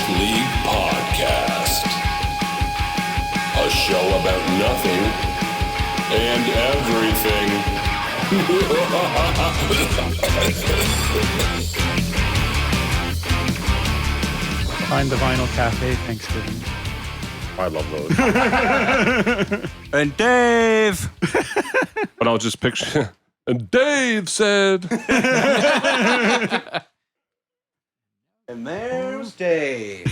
League Podcast. A show about nothing and everything. Find the Vinyl Cafe Thanksgiving. I love those. And Dave! But I'll just picture... And Dave said... And there's Dave.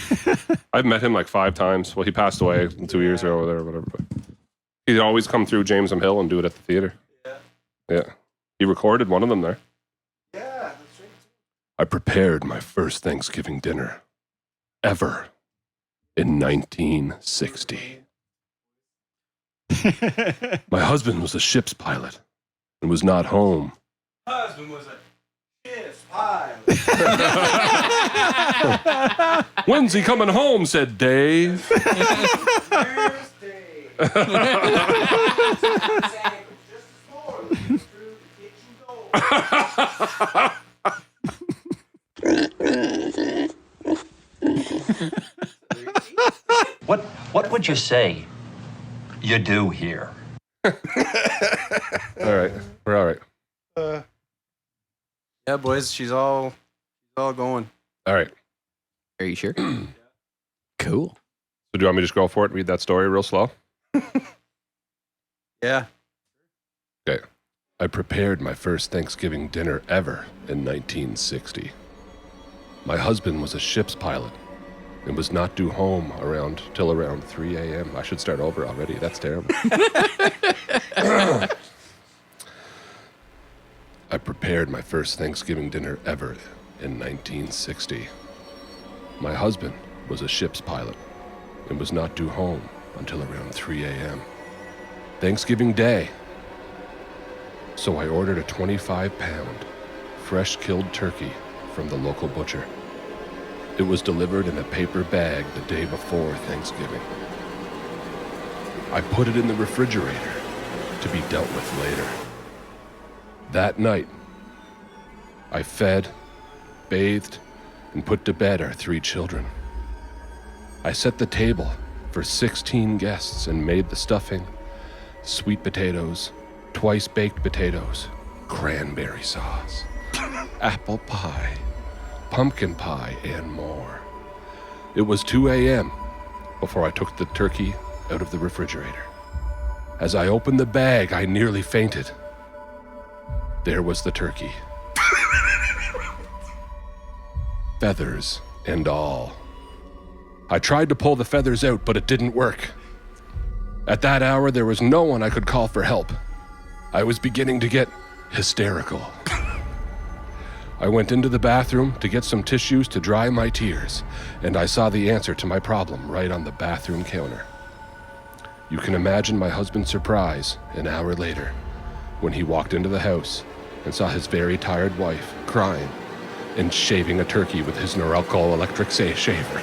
I've met him like 5 times. Well, he passed away 2 years ago or whatever. But he'd always come through Jameson Hill and do it at the theater. Yeah. He recorded one of them there. Yeah, that's right. I prepared my first Thanksgiving dinner ever in 1960. My husband was a ship's pilot and was not home. Husband was a shit's pilot. When's he coming home? Said Dave. There's Dave. Just through the kitchen door. What would you say you do here? All right. We're all right. Yeah, boys, she's all going. All right. Are you sure? Cool. So do you want me to just go for it and read that story real slow? Yeah. Okay. I prepared my first Thanksgiving dinner ever in 1960. My husband was a ship's pilot and was not due home till around 3 a.m. I should start over already. That's terrible. I prepared my first Thanksgiving dinner ever in 1960. My husband was a ship's pilot and was not due home until around 3 a.m. Thanksgiving Day. So I ordered a 25-pound, fresh-killed turkey from the local butcher. It was delivered in a paper bag the day before Thanksgiving. I put it in the refrigerator to be dealt with later. That night, I fed, bathed, and put to bed our 3 children. I set the table for 16 guests and made the stuffing, sweet potatoes, twice-baked potatoes, cranberry sauce, apple pie, pumpkin pie, and more. It was 2 a.m. before I took the turkey out of the refrigerator. As I opened the bag, I nearly fainted. There was the turkey. Feathers and all. I tried to pull the feathers out, but it didn't work. At that hour, there was no one I could call for help. I was beginning to get hysterical. I went into the bathroom to get some tissues to dry my tears, and I saw the answer to my problem right on the bathroom counter. You can imagine my husband's surprise an hour later when he walked into the house and saw his very tired wife crying and shaving a turkey with his Norelco electric shaver.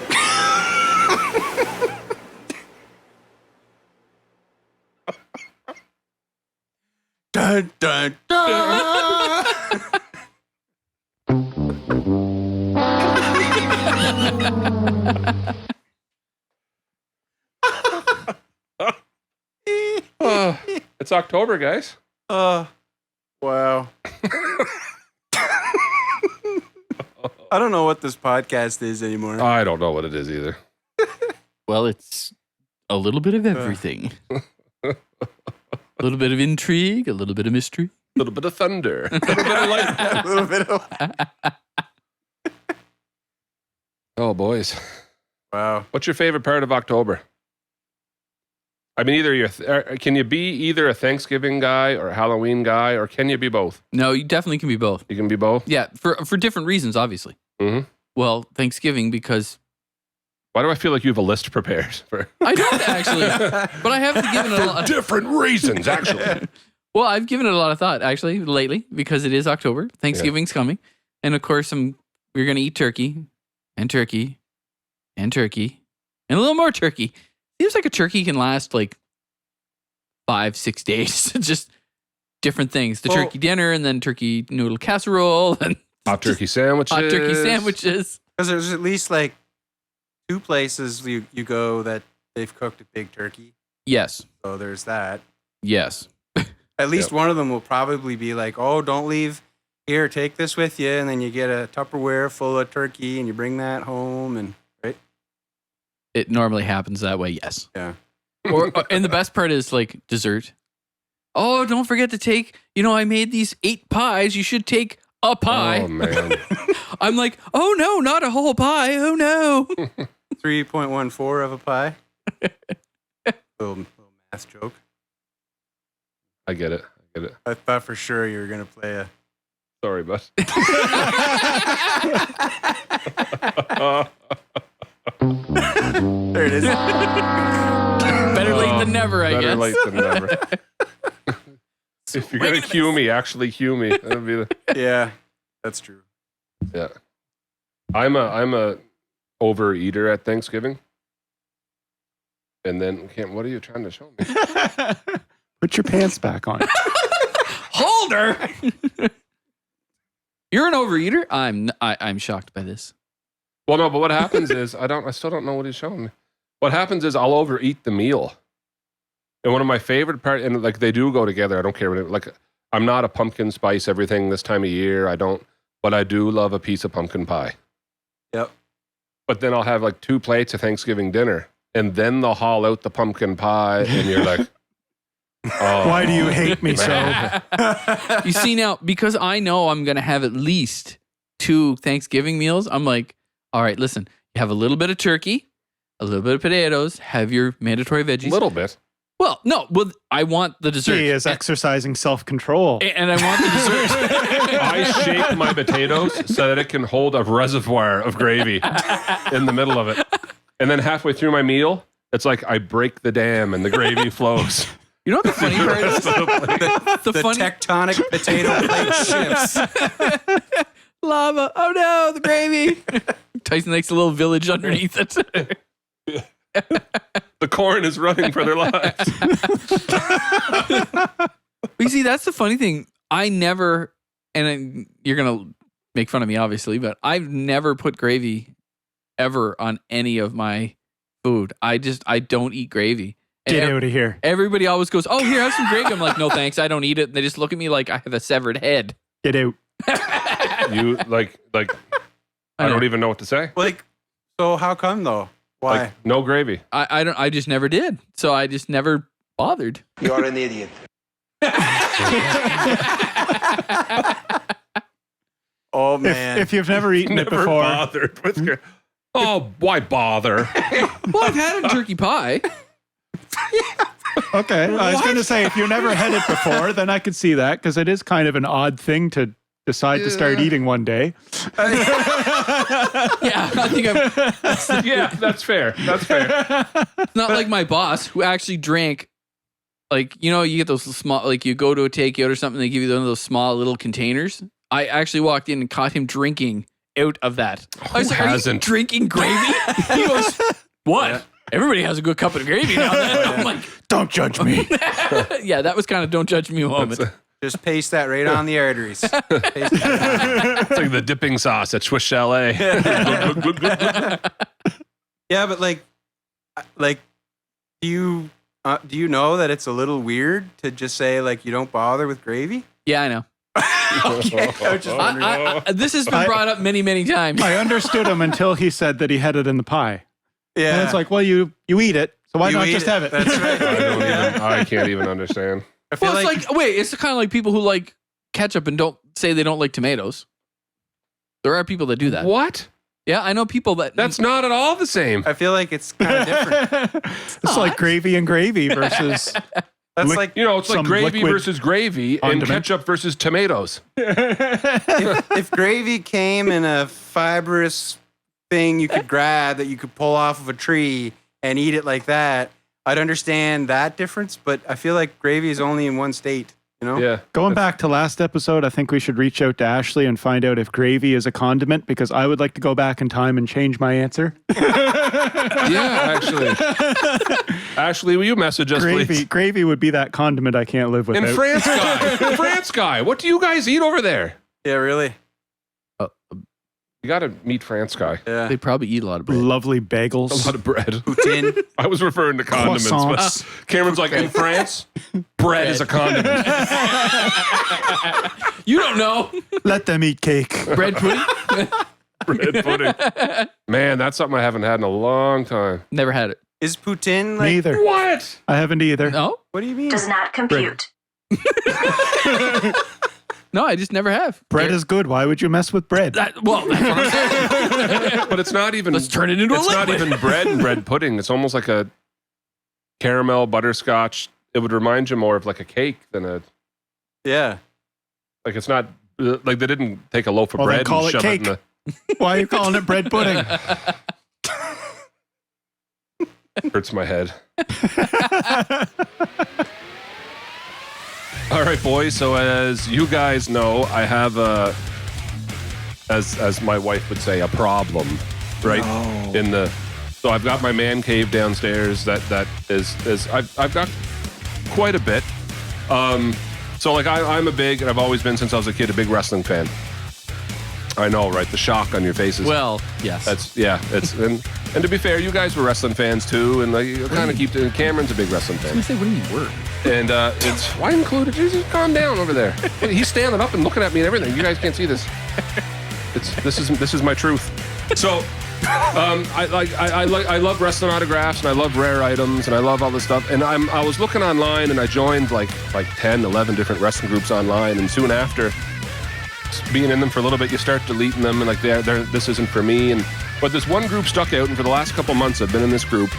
Dun, dun, dun. It's October, guys. Wow. I don't know what this podcast is anymore. I don't know what it is either. Well, it's a little bit of everything. A little bit of intrigue, a little bit of mystery. A little bit of thunder. A little bit of lightning. A little bit of... Oh, boys. Wow. What's your favorite part of October? I mean, can you be either a Thanksgiving guy or a Halloween guy, or can you be both? No, you definitely can be both. You can be both? Yeah, for different reasons, obviously. Mm-hmm. Well, Thanksgiving because... Why do I feel like you have a list prepared? I don't actually, but I have given it a lot. For different reasons, actually. Well, I've given it a lot of thought, actually, lately, because it is October. Thanksgiving's coming. And of course, we're going to eat turkey, and turkey, and turkey, and a little more turkey. Seems like a turkey can last like 5-6 days. Just different things. The turkey dinner, and then turkey noodle casserole, and hot turkey sandwiches. Hot turkey sandwiches. Because there's at least like 2 places you go that they've cooked a big turkey. Yes. So there's that. Yes. At least one of them will probably be like, oh, don't leave here, take this with you. And then you get a Tupperware full of turkey and you bring that home. And right? It normally happens that way, yes. Yeah. And the best part is like dessert. Oh, don't forget to take, I made these 8 pies. You should take a pie. Oh, man. I'm like, oh no, not a whole pie. Oh no. 3.14 of a pie. little math joke. I get it. I thought for sure you were going to play a... Sorry, bud. There it is. Better late than never, I guess. Better late than never. If you're going to cue me, actually cue me. That'd be Yeah, that's true. Yeah. I'm a overeater at Thanksgiving. And then, what are you trying to show me? Put your pants back on. Hold her. You're an overeater? I'm shocked by this. Well, no, but what happens is I still don't know what he's showing me. What happens is I'll overeat the meal. And one of my favorite parts, and like they do go together. I don't care like I'm not a pumpkin spice everything this time of year. But I do love a piece of pumpkin pie. Yep. But then I'll have like 2 plates of Thanksgiving dinner, and then they'll haul out the pumpkin pie, and you're like, oh, Why do you hate me so? You see now, because I know I'm going to have at least 2 Thanksgiving meals, I'm like, all right, listen, you have a little bit of turkey, a little bit of potatoes, have your mandatory veggies. A little bit. Well, no, I want the dessert. He is exercising self-control. And I want the dessert. I shape my potatoes so that it can hold a reservoir of gravy in the middle of it. And then halfway through my meal, it's like I break the dam and the gravy flows. You know what the funny part is? The tectonic potato plate shifts. Lava. Oh no, the gravy. Tyson makes a little village underneath it. The corn is running for their lives. You see, that's the funny thing. I never, you're going to make fun of me, obviously, but I've never put gravy ever on any of my food. I don't eat gravy. Get out of here. Everybody always goes, oh, here, have some gravy. I'm like, no, thanks. I don't eat it. They just look at me like I have a severed head. Get out. You like I don't even know what to say. Like, so how come though? Why? Like, no gravy. I just never did. So I just never bothered. You're an idiot. Oh man. If you've never eaten it before. Bothered with oh, why bother? Well, I've had a turkey pie. Okay. I was going to say, if you never had it before, then I could see that because it is kind of an odd thing to decide to start eating one day. Yeah, I think Yeah, that's fair. That's fair. It's not like my boss who actually drank, like, you get those small, like you go to a takeout or something, they give you one of those small little containers. I actually walked in and caught him drinking out of that. I was like, are you drinking gravy? He goes, what? Yeah. Everybody has a good cup of gravy now. I'm like, don't judge me. Yeah, that was kind of don't judge me moment. Just paste that right on the arteries. It's like the dipping sauce at Swiss Chalet. Yeah, but like, do you know that it's a little weird to just say like you don't bother with gravy? Yeah, I know. Okay, I was just wondering. This has been brought up many, many times. I understood him until he said that he had it in the pie. Yeah, and it's like, well, you eat it, so why not just have it? That's right. I can't even understand. I feel well, it's like wait, it's kind of like people who like ketchup and don't say they don't like tomatoes. There are people that do that. What? Yeah, I know people that. That's not at all the same. I feel like it's kind of different. It's like gravy and gravy versus. That's like it's like gravy liquid versus gravy and ketchup versus tomatoes. if gravy came in a fibrous thing you could grab that you could pull off of a tree and eat it like that, I'd understand that difference. But I feel like gravy is only in one state. Yeah. Going back to last episode, I think we should reach out to Ashley and find out if gravy is a condiment because I would like to go back in time and change my answer. Yeah, actually. Ashley, will you message us, please? Gravy would be that condiment I can't live without. And France guy, what do you guys eat over there? Yeah, really. You got to meet France guy. Yeah. They probably eat a lot of bread. Lovely bagels. A lot of bread. Poutine. I was referring to condiments, Croissants. but Cameron's like, in France, bread is a condiment. You don't know. Let them eat cake. Bread pudding? Bread pudding. Man, that's something I haven't had in a long time. Never had it. Is poutine like... Neither. What? I haven't either. No? What do you mean? Does not compute. No, I just never have. Bread is good. Why would you mess with bread? That's what I'm saying. But it's not even. Let's turn it into a It's not liquid. even bread and bread pudding. It's almost like a caramel butterscotch. It would remind you more of like a cake than a. Yeah. Like it's not like they didn't take a loaf of Well, then bread call and it shove cake. it in the. Why are you calling it bread pudding? Hurts my head. All right, boys. So as you guys know, I have a, as my wife would say, a problem, right? No. So I've got my man cave downstairs. That is I've got quite a bit. So like I'm a big, and I've always been since I was a kid, a big wrestling fan. I know, right? The shock on your faces. Well, yes. It's and to be fair, you guys were wrestling fans too, and like you kind of keep. Cameron's a big wrestling I was fan. going to say, what do you mean word? And it's why included? Just calm down over there. He's standing up and looking at me and everything. You guys can't see this. This is my truth. So, I love wrestling autographs and I love rare items and I love all this stuff. And I was looking online and I joined like 10, 11 different wrestling groups online. And soon after being in them for a little bit, you start deleting them and like this isn't for me. But this one group stuck out, and for the last couple months I've been in this group.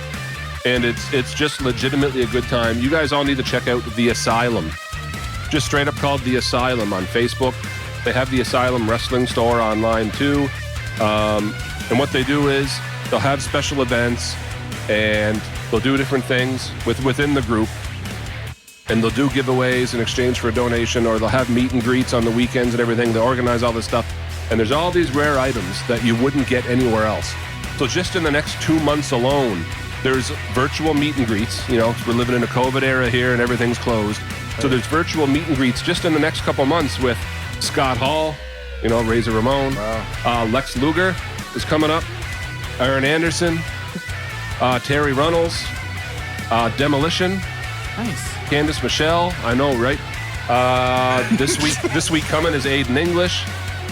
And it's just legitimately a good time. You guys all need to check out The Asylum. Just straight up called The Asylum on Facebook. They have The Asylum Wrestling Store online too. And what they do is they'll have special events and they'll do different things within the group. And they'll do giveaways in exchange for a donation, or they'll have meet and greets on the weekends and everything. They organize all this stuff. And there's all these rare items that you wouldn't get anywhere else. So just in the next 2 months alone, there's virtual meet and greets. You know, 'cause we're living in a COVID era here and everything's closed. So there's virtual meet and greets just in the next couple months with Scott Hall, you know, Razor Ramon. Wow. Lex Luger is coming up. Aaron Anderson, Terry Runnels, Demolition, Nice. Candice Michelle. I know, right? This week coming is Aiden English,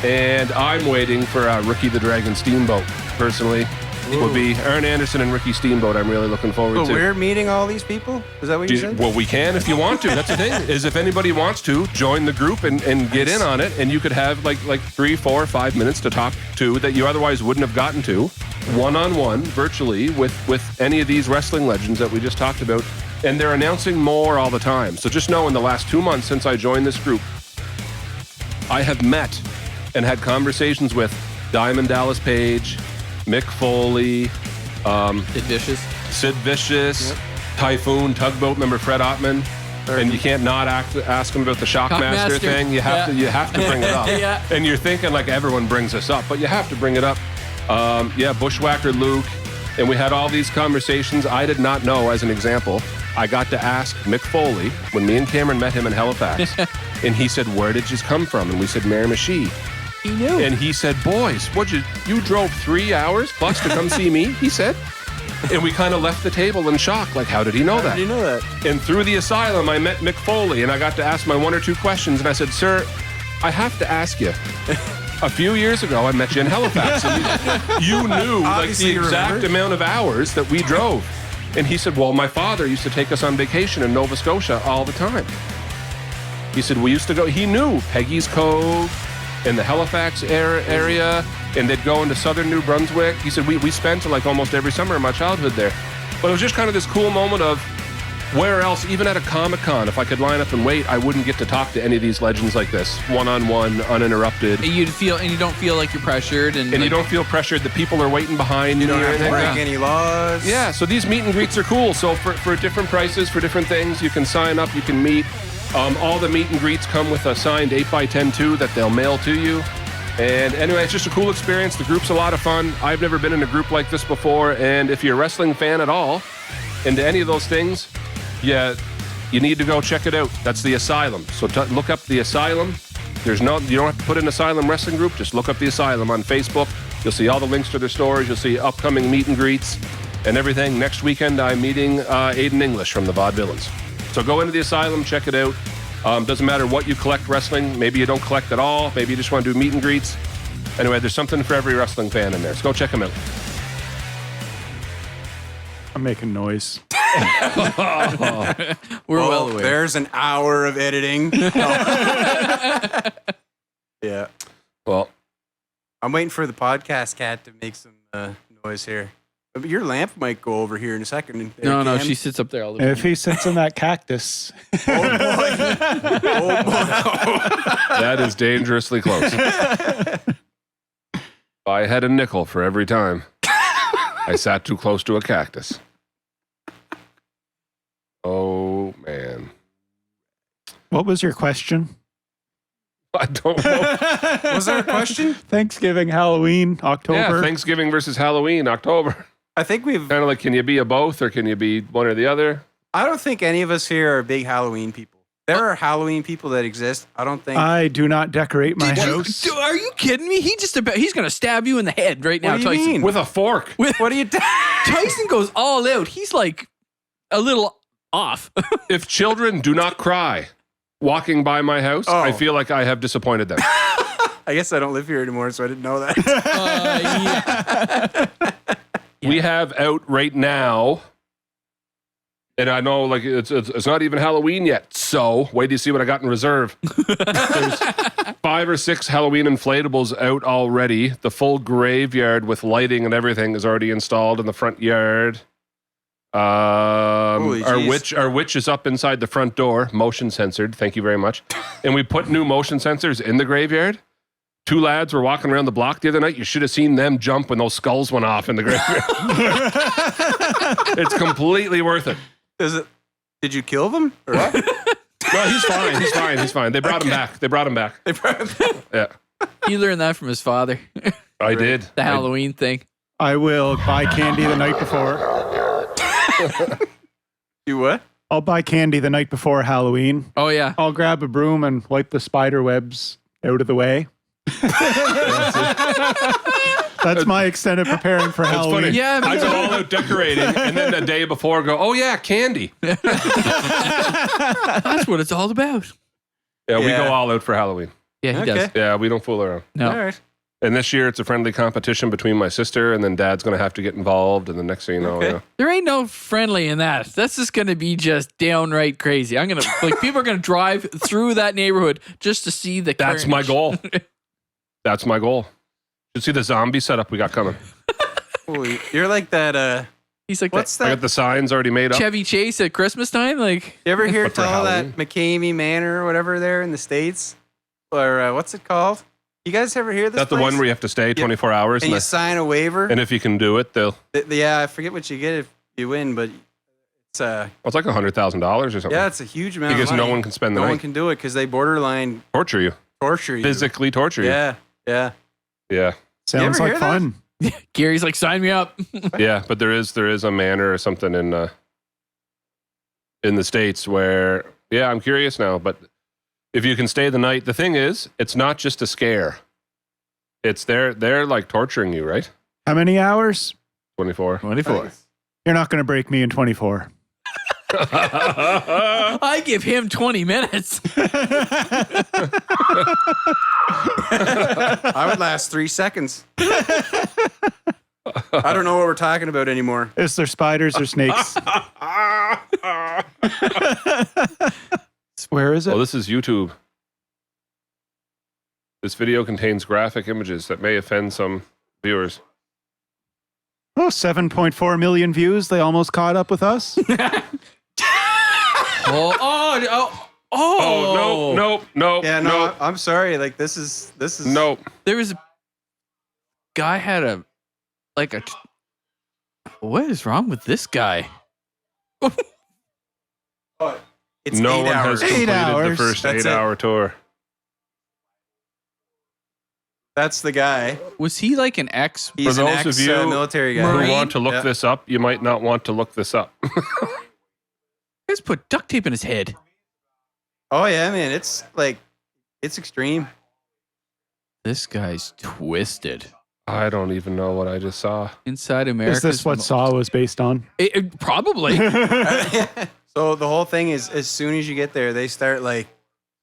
and I'm waiting for Ricky the Dragon Steamboat. Personally, would be Aaron Anderson and Ricky Steamboat. I'm really looking forward But to. we're meeting all these people? Is that what you said? Well, we can if you want to. That's the thing. Is if anybody wants to join the group and get in on it, and you could have like 3, 4, 5 minutes to talk to that you otherwise wouldn't have gotten to, one-on-one, virtually with any of these wrestling legends that we just talked about. And they're announcing more all the time. So just know in the last 2 months since I joined this group, I have met and had conversations with Diamond Dallas Page, Mick Foley, Sid Vicious, Typhoon, Tugboat, remember Fred Ottman? And you can't not ask him about the Shockmaster thing. You have to bring it up. Yeah. And you're thinking like everyone brings this up, but you have to bring it up. Bushwhacker Luke. And we had all these conversations. I did not know, as an example, I got to ask Mick Foley when me and Cameron met him in Halifax. And he said, "Where did you come from?" And we said, Miramichi. He knew. And he said, "Boys, you drove 3 hours plus to come see me?" He said. And we kind of left the table in shock. Like, how did he know that? How did you know that? And through the asylum, I met Mick Foley, and I got to ask my 1 or 2 questions. And I said, "Sir, I have to ask you. A few years ago, I met you in Halifax, and you knew like Obviously the you exact remember. amount of hours that we drove." And he said, "Well, my father used to take us on vacation in Nova Scotia all the time." He said, "We used to go." He knew Peggy's Cove in the Halifax area, and they'd go into southern New Brunswick. He said, we spent like almost every summer of my childhood there. But it was just kind of this cool moment of where else, even at a Comic-Con, if I could line up and wait, I wouldn't get to talk to any of these legends like this, one-on-one, uninterrupted. And you don't feel like you're pressured, and You don't feel pressured that people are waiting behind you. You don't have to or break anything. any laws. Yeah, so these meet and greets are cool. So for different prices, for different things, you can sign up, you can meet. All the meet and greets come with a signed 8x10 too that they'll mail to you. And anyway, it's just a cool experience. The group's a lot of fun. I've never been in a group like this before. And if you're a wrestling fan at all, into any of those things, yeah, you need to go check it out. That's The Asylum. So look up The Asylum you don't have to put in Asylum Wrestling Group. Just look up the Asylum on Facebook. You'll see all the links to their stores. You'll see upcoming meet and greets and everything. Next weekend, I'm meeting Aiden English from the Vaudevillains. So go into the Asylum, check it out. Doesn't matter what you collect wrestling. Maybe you don't collect at all. Maybe you just want to do meet and greets. Anyway, there's something for every wrestling fan in there. So go check them out. I'm making noise. We're well aware. There's an hour of editing. Yeah. Well, I'm waiting for the podcast cat to make some noise here. But your lamp might go over here in a second. No, she sits up there all the time. If he sits in that cactus. Oh, boy. Oh, boy. that is dangerously close. I had a nickel for every time I sat too close to a cactus. Oh, man. What was your question? I don't know. Was there a question? Thanksgiving, Halloween, October. Yeah, Thanksgiving versus Halloween, October. I think we've... Kind of like, can you be a both or can you be one or the other? I don't think any of us here are big Halloween people. There are Halloween people that exist. I don't think... I do not decorate my house. Are you kidding me? He's going to stab you in the head right now, What do you Tyson. mean? With a fork. What do you... Tyson goes all out. He's like a little off. If children do not cry walking by my house, I feel like I have disappointed them. I guess I don't live here anymore, so I didn't know that. Yeah. We have out right now, and I know like it's not even Halloween yet, so wait till you see what I got in reserve. There's 5 or 6 Halloween inflatables out already. The full graveyard with lighting and everything is already installed in the front yard. Our witch is up inside the front door, motion censored. Thank you very much. And we put new motion sensors in the graveyard. 2 lads were walking around the block the other night. You should have seen them jump when those skulls went off in the graveyard. It's completely worth it. Did you kill them? Or what? No, he's fine. They brought him back. Yeah, He learned that from his father. I did. The Halloween thing. I will buy candy the night before. You what? I'll buy candy the night before Halloween. Oh, yeah. I'll grab a broom and wipe the spider webs out of the way. That's my extent of preparing for Halloween. Funny. Yeah, I go all out decorating, and then the day before go, oh yeah, candy. That's what it's all about. Yeah, we go all out for Halloween. Yeah, he does. Yeah, we don't fool around. No. All right. And this year it's a friendly competition between my sister, and then Dad's going to have to get involved, and the next thing you know, There ain't no friendly in that. That's just going to be just downright crazy. People are going to drive through that neighborhood just to see the That's my goal. That's my goal. You see the zombie setup we got coming. Holy, you're like that. He's like, What's I that? got the signs already made up. Chevy Chase at Christmas time? Like, You ever hear But for tell that Halloween? McCamey Manor or whatever there in the States? Or what's it called? You guys ever hear this? That's the place? one where you have to stay 24 hours. And you sign a waiver. And if you can do it, they'll. Yeah, I forget what you get if you win, but it's It's like $100,000 or something. yeah, it's a huge amount. Because of money. no one can spend the No night. one can do it because they borderline Torture you. torture you. Physically torture you. Yeah, yeah. Yeah. Sounds You like ever hear fun. Gary's like, sign me up. Yeah, but there is a manor or something in the States where, yeah, I'm curious now, but if you can stay the night, the thing is, it's not just a scare. It's they're like torturing you, right? How many hours? 24. 24. You're not going to break me in 24. I give him 20 minutes. I would last 3 seconds. I don't know what we're talking about anymore. Is there spiders or snakes? Where is it? Oh, this is YouTube. This video contains graphic images that may offend some viewers. Oh, 7.4 million views. They almost caught up with us. Oh, no. Yeah, no, I'm sorry. Like this is No. There was a guy had what is wrong with this guy? It's No 8 one hours. has completed the hours. first That's 8-hour tour. That's the guy. Was he like an ex? He's For an those of you military guy. Who Marine? want to look this up, you might not want to look this up. Let's put duct tape in his head. Oh yeah, man. It's extreme. This guy's twisted. I don't even know what I just saw. Inside America. Is this what Saw was based on? Probably. So the whole thing is, as soon as you get there, they start like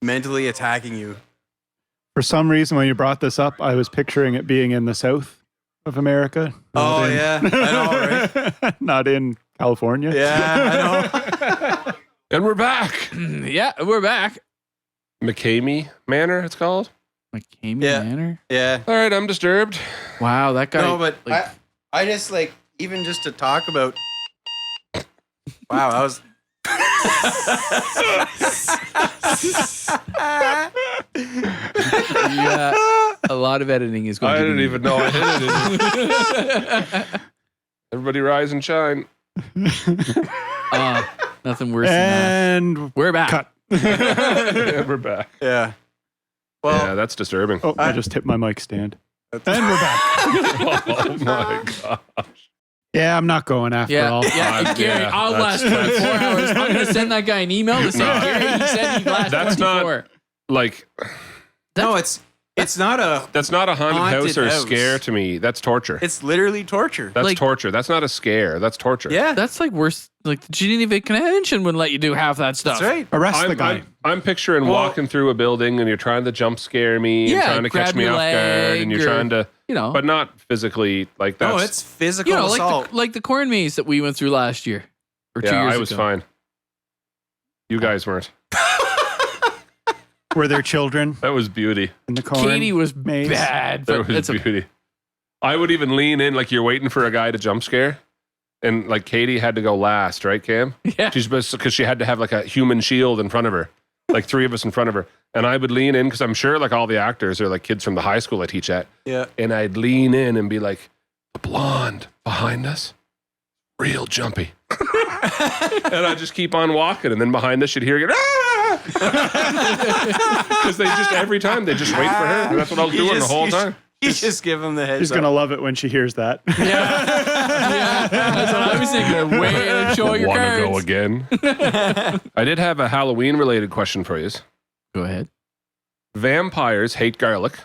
mentally attacking you. For some reason, when you brought this up, I was picturing it being in the south of America. Oh yeah, I know, right? Not in California. Yeah, I know. And we're back. Yeah, we're back. McCamey Manor, it's called. McCamey Yeah. Manor? Yeah. All right, I'm disturbed. Wow, that guy. No, but like, I just like, even just to talk about. Wow, that was. yeah, a lot of editing is going I to didn't be even know I hit it. Everybody rise and shine. nothing worse than And that. We're back. cut. And we're back. Yeah. Well, Yeah, that's disturbing. Oh, I just hit my mic stand. And we're back. Oh my god. Yeah, I'm not going after Yeah, all. yeah, Gary, yeah, I'll last that's- 24 hours. I'm going to send that guy an email to say, No. Gary, he said he'd last That's 24. not like no, it's not a. that's not a haunted house Haunted or a house. scare to me. That's torture. It's literally torture. That's like- torture. That's not a scare. That's torture. Yeah, That's like worse. Like the Geneva Convention wouldn't let you do half that stuff. that's right. Arrest the I'm, guy. I'm picturing Well- walking through a building and you're trying to jump scare me Yeah, and trying to catch grab me your off guard leg and you're or- trying to, You know, but not physically like that's. No, it's physical you know, assault. like the corn maze that we went through last year or 2 yeah, years I was ago. fine. You guys weren't. Were there children That was beauty. in the corn? Katie was maze? bad, That but was it's a beauty. I would even lean in like you're waiting for a guy to jump scare. And like Katie had to go last, right, Cam? yeah. She's because she had to have like a human shield in front of her, like three of us in front of her. And I would lean in because I'm sure like all the actors are like kids from the high school I teach at. Yeah. And I'd lean in and be like, the blonde behind us, real jumpy. And I'd just keep on walking. And then behind us, you'd hear it, because they just, every time, they just wait for her. And that's what I was doing the whole time. You just give him the heads She's up. going to love it when she hears that. yeah, that's what I was thinking. Way to show your Want to cards. go again? I did have a Halloween-related question for you. Go ahead. Vampires hate garlic.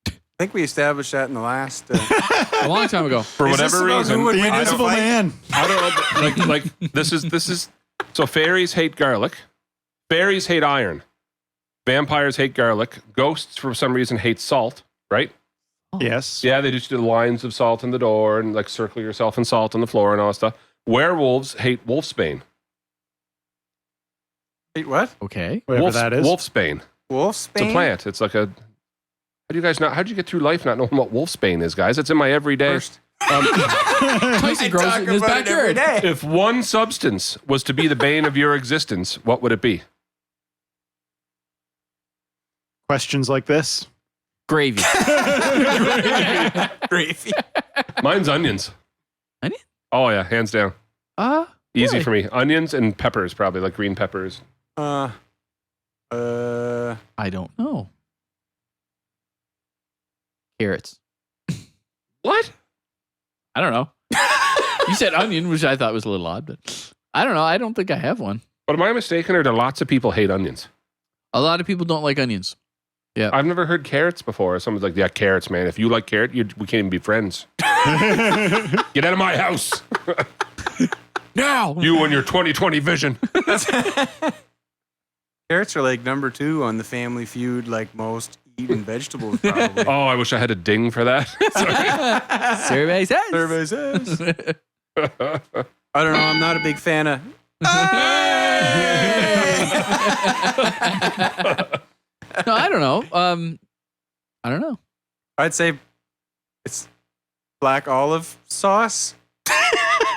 I think we established that in the last. A long time ago. For Is this whatever about reason, who would The win a Invisible fight? Man. I don't know. Like this is. So fairies hate garlic. Fairies hate iron. Vampires hate garlic. Ghosts, for some reason, hate salt. Right? Yes. Yeah, they just do lines of salt in the door and like circle yourself in salt on the floor and all that stuff. Werewolves hate wolfsbane. Wait, what? Okay. Whatever that is. Wolfsbane. Wolfsbane? It's a plant. It's like a. How do you guys not? How do you get through life not knowing what wolfsbane is, guys? It's in my everyday. First. Tyson grows it in his about it every backyard. day. If one substance was to be the bane of your existence, what would it be? Questions like this. Gravy. Gravy. Mine's onions. Onion? Oh yeah, hands down. Easy really? for me. Onions and peppers, probably like green peppers. I don't know. Carrots. What? I don't know. You said onion, which I thought was a little odd, but I don't know. I don't think I have one. But am I mistaken, or do lots of people hate onions? A lot of people don't like onions. I've never heard carrots before. Someone's like, "Yeah, carrots, man. If you like carrot, we can't even be friends. Get out of my house, Now. you and your 20/20 vision." Carrots are like number 2 on the Family Feud, like most eaten vegetables, probably. Oh, I wish I had a ding for that. Survey says. Survey says. I don't know. I'm not a big fan of. No, I don't know. I don't know. I'd say it's black olive sauce.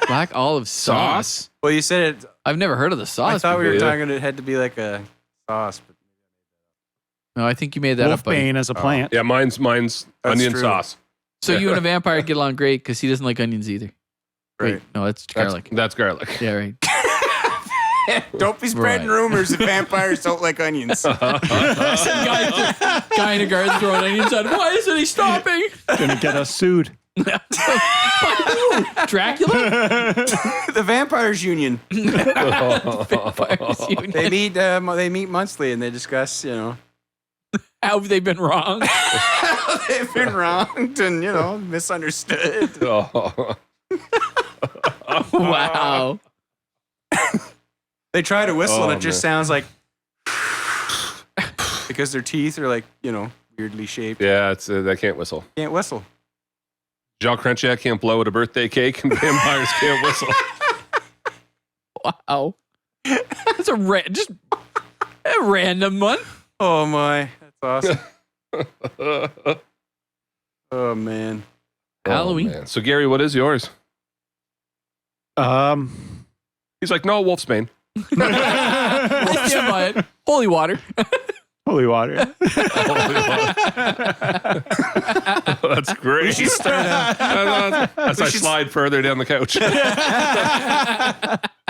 Black olive sauce. Well, you said it. I've never heard of the sauce. I thought we were before. talking. It had to be like a sauce. But No, I think you made that up. Buddy. Wolfbane as a plant. Yeah, mine's That's onion true. sauce. So you and a vampire get along great because he doesn't like onions either. Right. Wait, no, that's garlic. That's garlic. Yeah, right. Don't be spreading Right. rumors that vampires don't like onions. Guy in a garden throwing onions at him. Why isn't he stopping? Gonna get us sued. Dracula? The Vampires Union. Vampires Union. They meet monthly and they discuss, How have they been wrong? They've been wronged and, misunderstood. Oh. Wow. They try to whistle and Oh, it just man. sounds like because their teeth are like, weirdly shaped. Yeah, it's they can't whistle. Can't whistle. Jacques Crenchak can't blow at a birthday cake, and vampires can't whistle. Wow. That's just a random one. Oh my, that's awesome. Oh man. Halloween. Oh, man. So Gary, what is yours? He's like, no, Wolfsbane. Holy water. Holy water. That's great. We should start As I slide further down the couch.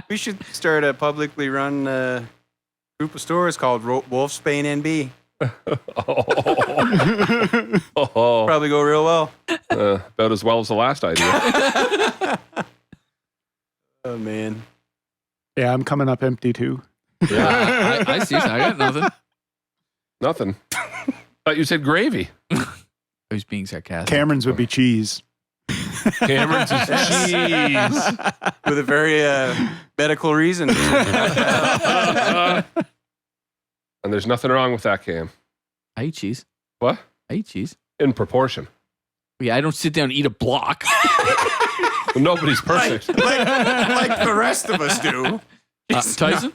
we should start a publicly run group of stores called Wolfsbane NB. Oh. Probably go real well. About as well as the last idea. Oh man. Yeah, I'm coming up empty too. Yeah, I see. I got nothing. Nothing. Thought you said gravy. I was being sarcastic. Cameron's would be cheese. Cameron's is cheese. With a very medical reason. And there's nothing wrong with that, Cam. I eat cheese. What? I eat cheese. In proportion. Yeah, I don't sit down and eat a block. Well, nobody's perfect. like the rest of us do. Tyson?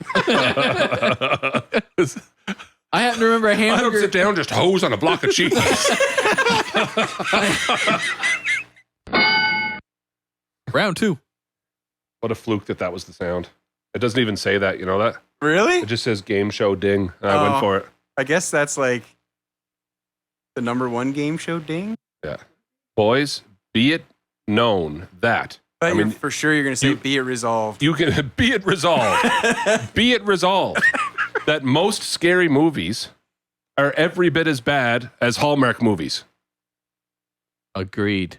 I happen to remember a I don't hamburger. sit down, just hose on a block of cheese. Round 2. What a fluke that was the sound. It doesn't even say that, you know that? Really? It just says game show ding. And I went for it. I guess that's like the number one game show ding. Yeah. Boys, be it known that. I mean, for sure you're going to say be it resolved. You can be it resolved. Be it resolved that most scary movies are every bit as bad as Hallmark movies. Agreed.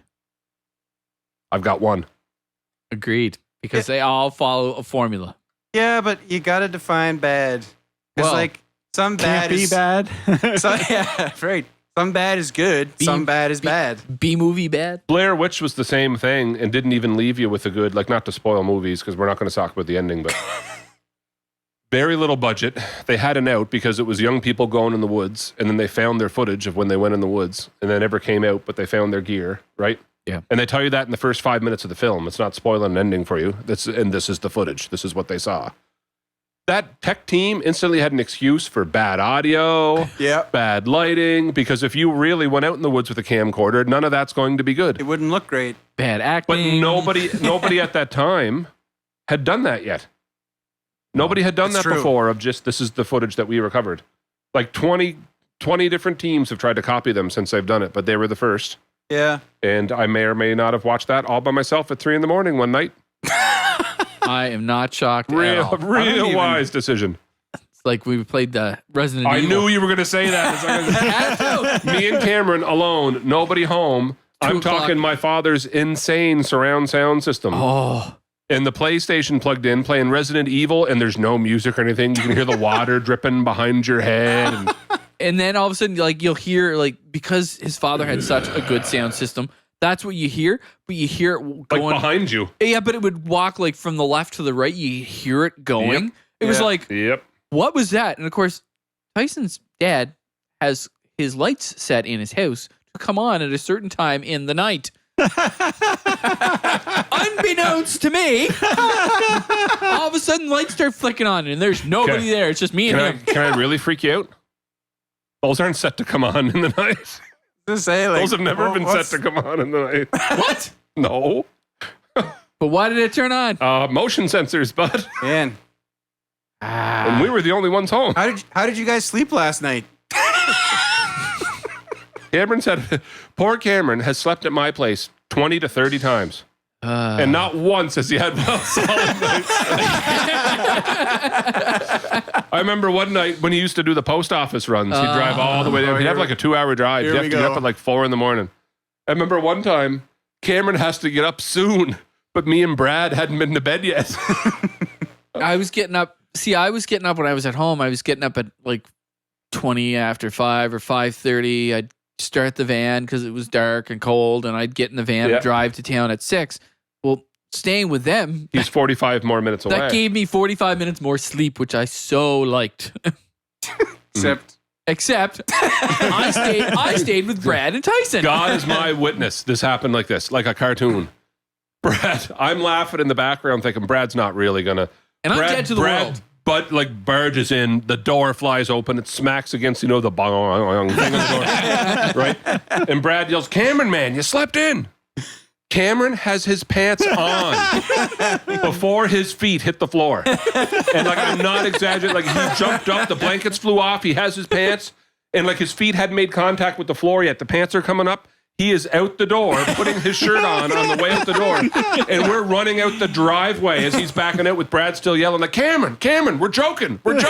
I've got one. Agreed. Because they all follow a formula. Yeah, but you got to define bad. Because Well, some bad Can't be is bad. yeah, right. Some bad is good. Some bad is bad. B-movie bad? Blair Witch was the same thing and didn't even leave you with a good, like, not to spoil movies because we're not going to talk about the ending, but very little budget. They had an out because it was young people going in the woods, and then they found their footage of when they went in the woods, and they never came out, but they found their gear, right? Yeah. And they tell you that in the first 5 minutes of the film. It's not spoiling an ending for you. This is the footage. This is what they saw. That tech team instantly had an excuse for bad audio, Yep. bad lighting, because if you really went out in the woods with a camcorder, none of that's going to be good. It wouldn't look great. Bad But acting. nobody at that time had done that yet. Nobody had done That's that true. before of just, this is the footage that we recovered. Like 20 different teams have tried to copy them since they've done it, but they were the first. Yeah. And I may or may not have watched that all by myself at 3 a.m. one night. I am not shocked at all. Real wise decision. It's like we played the Resident I Evil. knew you were going to say that. Me and Cameron alone, nobody home. I'm 2 o'clock. talking my father's insane surround sound system. Oh, And the PlayStation plugged in, playing Resident Evil, and there's no music or anything. You can hear the water dripping behind your head. And and then all of a sudden, like you'll hear, like because his father had such a good sound system, that's what you hear. But you hear it like going behind you. Yeah, but it would walk like from the left to the right. You hear it going. Yep. It was Yeah. like, Yep. what was that? And of course, Tyson's dad has his lights set in his house to come on at a certain time in the night. Unbeknownst to me, all of a sudden lights start flicking on and there's nobody Okay. there. It's just me and him. Can I really freak you out? Those aren't set to come on in the night. Just say like Those have never been set to come on in the night. What? No. But why did it turn on? Motion sensors, bud. Man, And we were the only ones home. how did you guys sleep last night? Cameron said, poor Cameron has slept at my place 20 to 30 times. And not once has he had well solid nights. I remember one night when he used to do the post office runs, he'd drive all the way down. He'd have like a 2-hour drive. here He'd have we to get go. up at like 4 a.m. I remember one time, Cameron has to get up soon, but me and Brad hadn't been to bed yet. I was getting up. See, I was getting up when I was at home. I was getting up at like 20 after 5 or 5:30. I'd start the van because it was dark and cold, and I'd get in the van and drive to town at 6. Well, staying with them, He's 45 more minutes away. that gave me 45 minutes more sleep, which I so liked. Except I stayed with Brad and Tyson. God is my witness. This happened like this, like a cartoon. Brad, I'm laughing in the background thinking Brad's not really going to. And I'm dead to the world. But like barges in, the door flies open, it smacks against, you know, the bong thing on the door. Right? And Brad yells, Cameron, man, you slept in. Cameron has his pants on before his feet hit the floor. And like, I'm not exaggerating. Like, he jumped up, the blankets flew off, he has his pants, and like his feet hadn't made contact with the floor yet. The pants are coming up. He is out the door, putting his shirt on the way out the door. And we're running out the driveway as he's backing out with Brad still yelling, like, Cameron, we're joking. Like,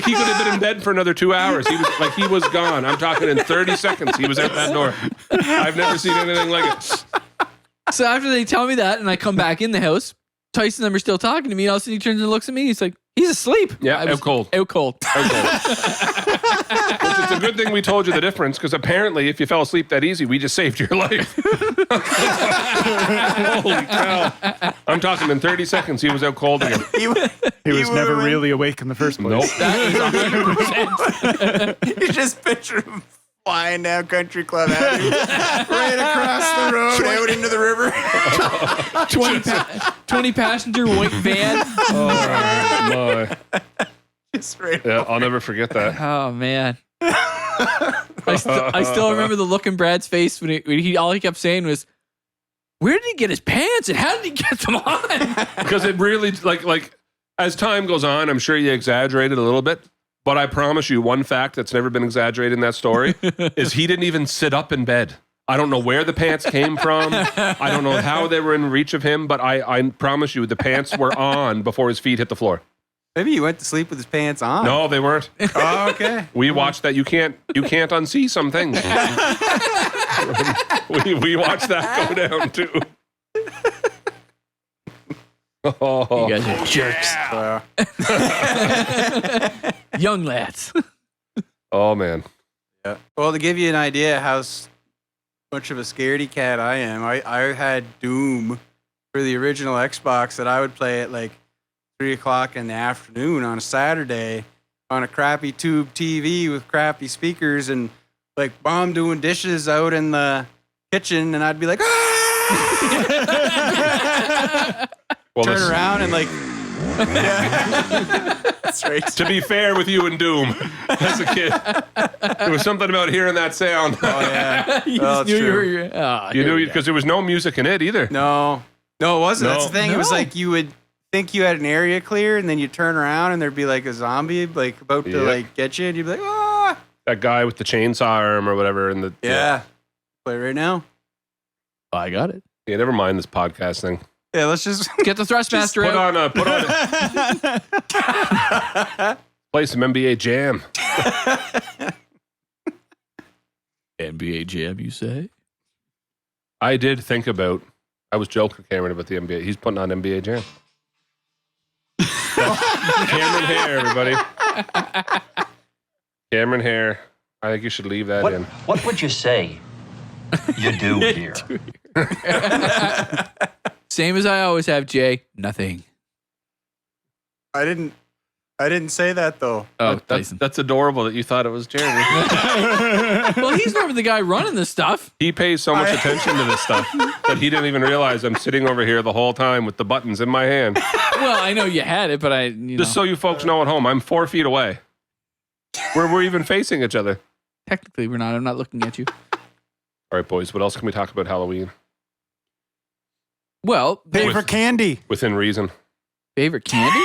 he could have been in bed for another 2 hours. He was gone. I'm talking in 30 seconds. He was out that door. I've never seen anything like it. So after they tell me that and I come back in the house, Tyson and them are still talking to me. And all of a sudden he turns and looks at me. He's like, he's asleep. Yeah, out cold. Out cold. Which is a good thing we told you the difference, because apparently if you fell asleep that easy, we just saved your life. Holy cow. I'm talking in 30 seconds, he was out cold again. He was never really awake in the first place. Nope. That is 100%. You just picture him flying down Country Club Avenue, right across the road, out into the river. 20 passenger white van. Oh, my. Just right. Yeah, I'll never forget that. Oh man. I still remember the look in Brad's face when he all he kept saying was, where did he get his pants and how did he get them on? Because it really, like as time goes on, I'm sure you exaggerated a little bit, but I promise you one fact that's never been exaggerated in that story is he didn't even sit up in bed. I don't know where the pants came from. I don't know how they were in reach of him, but I promise you the pants were on before his feet hit the floor. Maybe he went to sleep with his pants on. No, they weren't. Oh, okay. We watched that. You can't unsee some things. we watched that go down too. You guys are jerks. Young lads. Oh man. Yeah. Well, to give you an idea how much of a scaredy cat I am, I had Doom for the original Xbox that I would play at like 3 o'clock in the afternoon on a Saturday on a crappy tube TV with crappy speakers, and like Mom doing dishes out in the kitchen, and I'd be like, ah! Well, turn around and like, yeah. That's right. To be fair with you and Doom, as a kid, there was something about hearing that sound. Oh yeah, You well, just knew it's you true. were. You knew because there was no music in it either. No, it wasn't. No. That's the thing. It was No. like you would think you had an area clear, and then you turn around and there'd be like a zombie like about to Yep. like get you, and you'd be like, ah, That guy with the chainsaw arm or whatever. And the yeah. Play right now. I got it. Yeah, never mind this podcast thing. Yeah, let's just Get the Thrustmaster out. Put on play some NBA Jam. NBA Jam, you say? I did think about. I was joking, Cameron, about the NBA. He's putting on NBA Jam. Cameron Hare, everybody. Cameron Hare. I think you should leave that in. What would you say you do here? Same as I always have, Jay. Nothing. I didn't say that though. Oh, That's, Tyson. that's adorable that you thought it was Jeremy. Well, he's never the guy running this stuff. He pays so much attention to this stuff that he didn't even realize I'm sitting over here the whole time with the buttons in my hand. Well, I know you had it, but Just so you folks know at home, I'm 4 feet away. We're even facing each other. technically we're not. I'm not looking at you. All right, boys, what else can we talk about Halloween? Well, Favorite candy. Within reason. favorite candy?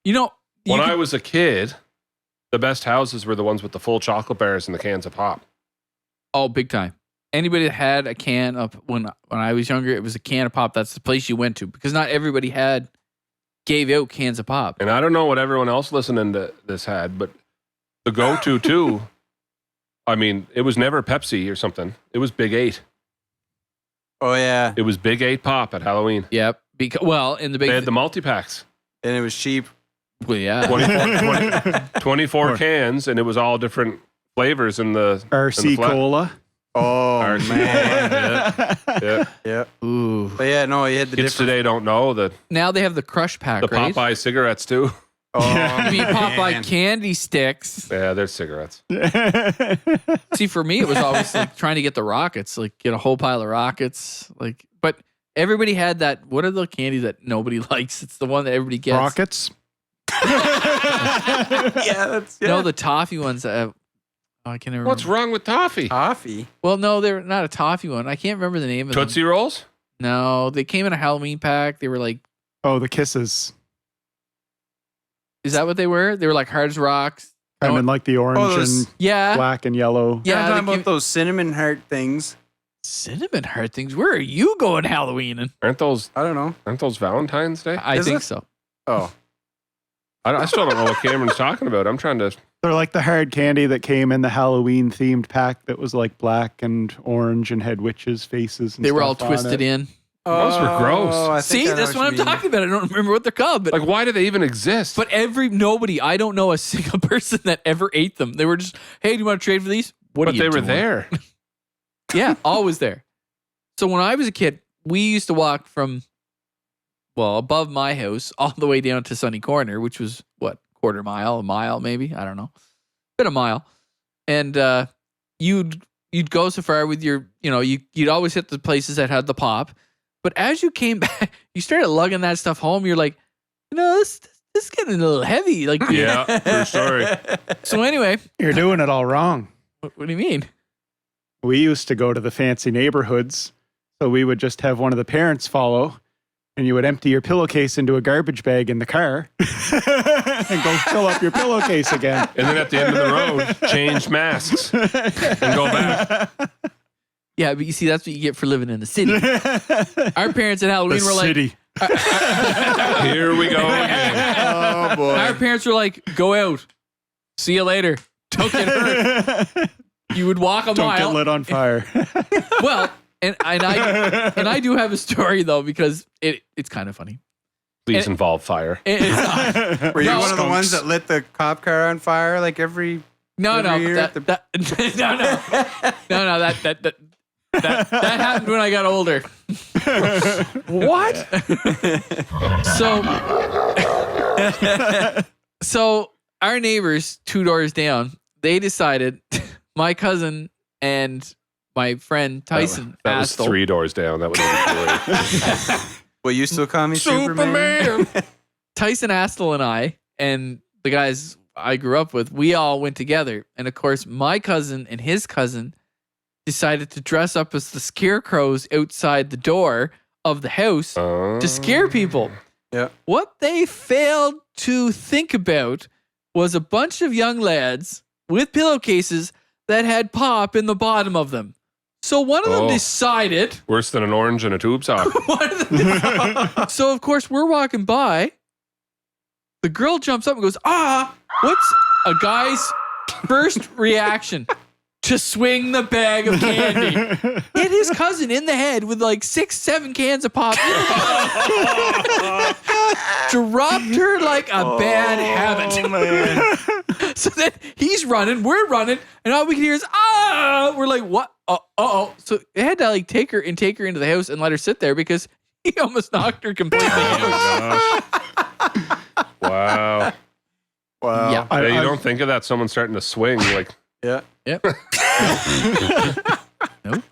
You know, When I was a kid, the best houses were the ones with the full chocolate bars and the cans of pop. oh, big time. Anybody that had a can of when I was younger, it was a can of pop. That's the place you went to because not everybody gave out cans of pop. And I don't know what everyone else listening to this had, but the go-to too, I mean, it was never Pepsi or something. It was Big 8. Oh yeah, It was Big 8 pop at Halloween. Yep. Because in the big They had the multi-packs. and it was cheap. Well, yeah. 24 cans, and it was all different flavors in the RC Cola. Oh, RC man. Yeah. Yeah. Ooh. But yeah, no, you had the Kids different. today don't know that Now they have the crush pack, the right? Popeye cigarettes too. Oh, I mean, Popeye man. candy sticks. Yeah, they're cigarettes. See, for me, it was always like trying to get the rockets, like get a whole pile of rockets. Like, but everybody had that. What are the candies that nobody likes? It's the one that everybody gets. Rockets. Yeah, No, the toffee ones. I can't remember. What's wrong with toffee? Toffee. Well, no, they're not a toffee one. I can't remember the name of Tootsie Rolls? them. No, they came in a Halloween pack. They were like, Oh, the kisses. is that what they were? They were like hard as rocks. Kind No, of like the orange those- and yeah. black and yellow. Yeah, I'm they talking about came- those cinnamon heart things. cinnamon heart things. Where are you going Halloweening? Aren't those I don't know. Valentine's Day? I Is think it? so. Oh, I still don't know what Cameron's talking about. I'm trying to. They're like the hard candy that came in the Halloween themed pack that was like black and orange and had witches' faces. And They were all stuff on twisted it. in. Those were gross. I think See, I know that's what I'm you mean. talking about. I don't remember what they're called, but Like, why do they even exist? But nobody, I don't know a single person that ever ate them. They were just, hey, do you want to trade for these? What But are you they were doing? there. Yeah, always there. So when I was a kid, we used to walk from, well, above my house all the way down to Sunny Corner, which was what, a mile maybe? I don't know. Been a mile. And you'd go so far with your, you'd always hit the places that had the pop. But as you came back, you started lugging that stuff home. You're like, this is getting a little heavy. Like, Yeah, true story. So anyway, You're doing it all wrong. what do you mean? We used to go to the fancy neighborhoods, so we would just have one of the parents follow, and you would empty your pillowcase into a garbage bag in the car and go fill up your pillowcase again. And then at the end of the road, change masks and go back. Yeah, but you see, that's what you get for living in the city. Our parents at Halloween were like, city. Here we go again. Oh boy. our parents were like, go out. See you later. Don't get hurt. You would walk a Don't get mile. lit on fire. Well, and I do have a story though, because it's kind of funny. Please involve fire. It's not. Were you No. one of the ones Skunks. that lit the cop car on fire like every? No, Every year that happened when I got older. What? So our neighbors 2 doors down, they decided, my cousin and my friend Tyson That was Astle, 3 doors down. That would have been Will you still call me Superman? Tyson Astle and I, and the guys I grew up with, we all went together. And of course, my cousin and his cousin decided to dress up as the scarecrows outside the door of the house to scare people. Yeah. What they failed to think about was a bunch of young lads with pillowcases that had pop in the bottom of them. So one of them Oh. decided. worse than an orange and a tube sock. So of course we're walking by. The girl jumps up and goes, what's a guy's first reaction? To swing the bag of candy. Hit his cousin in the head with like 6-7 cans of pop. Dropped her like a bad habit. Man. So then he's running, we're running, and all we can hear is, we're like, what? Uh-oh. So they had to like take her into the house and let her sit there because he almost knocked her completely out. Wow. Wow. Yeah. Yeah, you don't think of that. Someone starting to swing. Like, Yeah. Yep. Nope.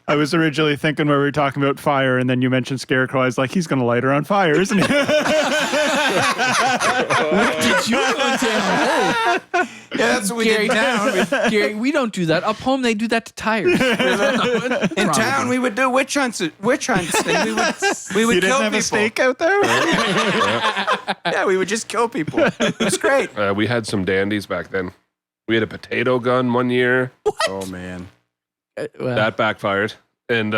I was originally thinking where we were talking about fire, and then you mentioned Scarecrow. I was like, he's going to light her on fire, isn't he? Did you go down? Yeah, that's what we did down. Gary, we don't do that. Up home, they do that to tires. In town, we would do witch hunts, and we would You didn't kill have people. a stake out there? Yeah, we would just kill people. It was great. we had some dandies back then. We had a potato gun one year. Oh man. Well, That backfired. And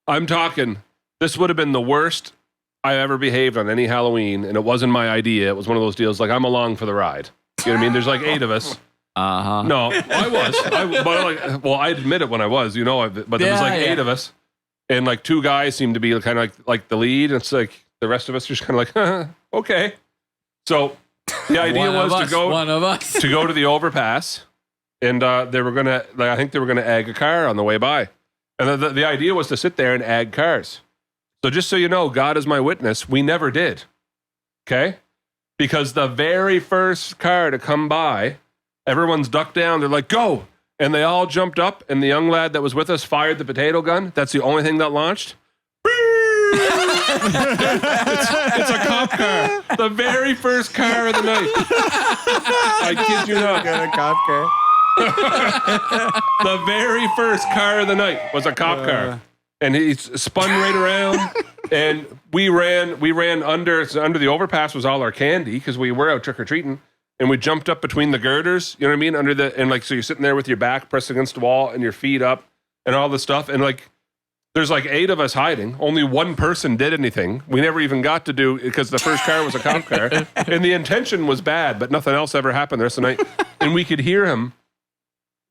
I'm talking, this would have been the worst I ever behaved on any Halloween, and it wasn't my idea. It was one of those deals like, I'm along for the ride. You know what I mean? There's like 8 of us. uh-huh. No, I was. I admit it when I was, but there was like 8 of us. And like 2 guys seemed to be kind of like the lead. And it's like the rest of us are just kind of like, okay. So the idea was one of us. to go to the overpass, and they were gonna. I think they were gonna ag a car on the way by, and the idea was to sit there and ag cars. So just so you know, God is my witness, we never did. Okay, because the very first car to come by, everyone's ducked down. They're like, "Go!" And they all jumped up, and the young lad that was with us fired the potato gun. That's the only thing that launched. It's a cop car. The very first car of the night. I kid you not. Got a cop car. The very first car of the night was a cop car. And he spun right around. And we ran under the overpass was all our candy because we were out trick-or-treating. And we jumped up between the girders, you know what I mean? So you're sitting there with your back pressed against the wall and your feet up and all this stuff. And like, there's like 8 of us hiding. Only one person did anything. We never even got to do, because the first car was a cop car. And the intention was bad, but nothing else ever happened the rest of the night. And we could hear him.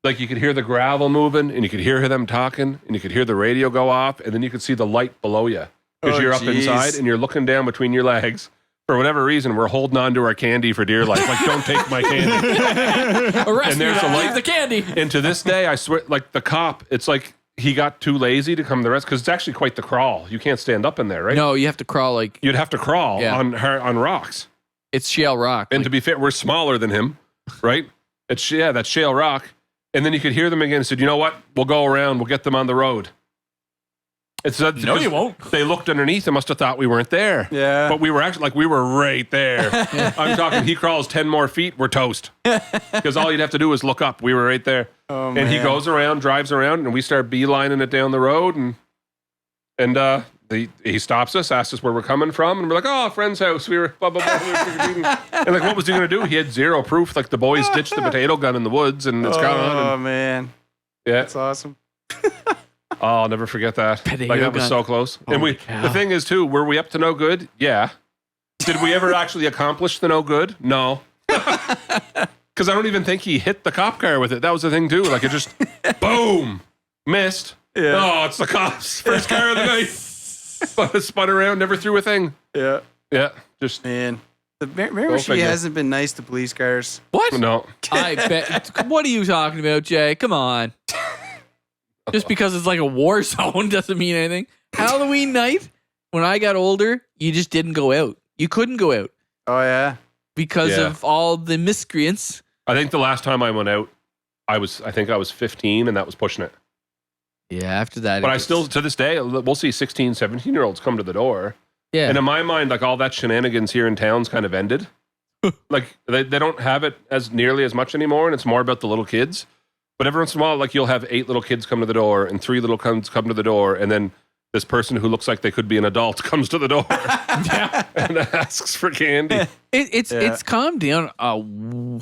Like you could hear the gravel moving and you could hear them talking and you could hear the radio go off. And then you could see the light below you because you're up inside and you're looking down between your legs. For whatever reason, we're holding on to our candy for dear life. Like, don't take my candy. And there's a light. The candy. And to this day, I swear, like the cop, it's like he got too lazy to come the rest because it's actually quite the crawl. You can't stand up in there, right? No, you have to crawl like You'd have to crawl on rocks. it's shale rock. And to be fair, we're smaller than him, right? That's shale rock. And then you could hear them again and said, you know what? We'll go around. We'll get them on the road. It's no, you won't. They looked underneath and must have thought we weren't there. Yeah. But we were actually we were right there. I'm talking, he crawls 10 more feet, we're toast. Because all you'd have to do is look up. We were right there. Oh, and he goes around, drives around, and we start beelining it down the road. And he stops us, asks us where we're coming from. And we're like, oh, a friend's house. We were blah, blah, blah. And like, what was he going to do? He had zero proof. Like the boys ditched the potato gun in the woods and it's gone. Oh, man. Yeah. That's awesome. Oh, I'll never forget that. Potato Like that was gun. so close. And the thing is too, were we up to no good? Yeah. Did we ever actually accomplish the no good? No. Because I don't even think he hit the cop car with it. That was the thing too. Like it just boom, missed. Yeah. Oh, it's the cops. First car of the night. Spun around, never threw a thing. Yeah. Yeah. Just Man. The Miramichi hasn't been nice to police cars. What? no. I bet. What are you talking about, Jay? Come on. Just because it's like a war zone doesn't mean anything. Halloween night, when I got older, you just didn't go out. You couldn't go out Oh, yeah. because of all the miscreants. I think the last time I went out, I think I was 15 and that was pushing it. Yeah, after that. But I still, to this day, we'll see 16, 17-year-olds come to the door. Yeah. And in my mind, like all that shenanigans here in town's kind of ended. Like they don't have it as nearly as much anymore, and it's more about the little kids. But every once in a while, like you'll have 8 little kids come to the door and 3 little kids come to the door, and then this person who looks like they could be an adult comes to the door and asks for candy. It's calmed down a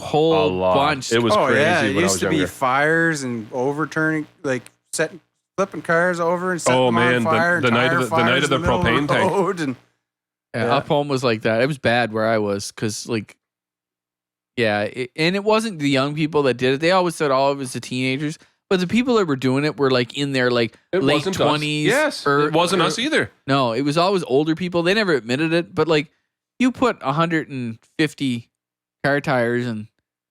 whole A lot. bunch. It was crazy yeah. It when I used was to be younger. fires and overturning, like flipping cars over and setting Oh, them man, on fire. the night of the propane tank. And, Yeah, up home was like that. It was bad where I was because, like, and it wasn't the young people that did it. They always said, "Oh, it was the teenagers," but the people that were doing it were like in their like It late wasn't us. 20s. Yes, it wasn't us either. No, it was always older people. They never admitted it, but like you put 150 car tires and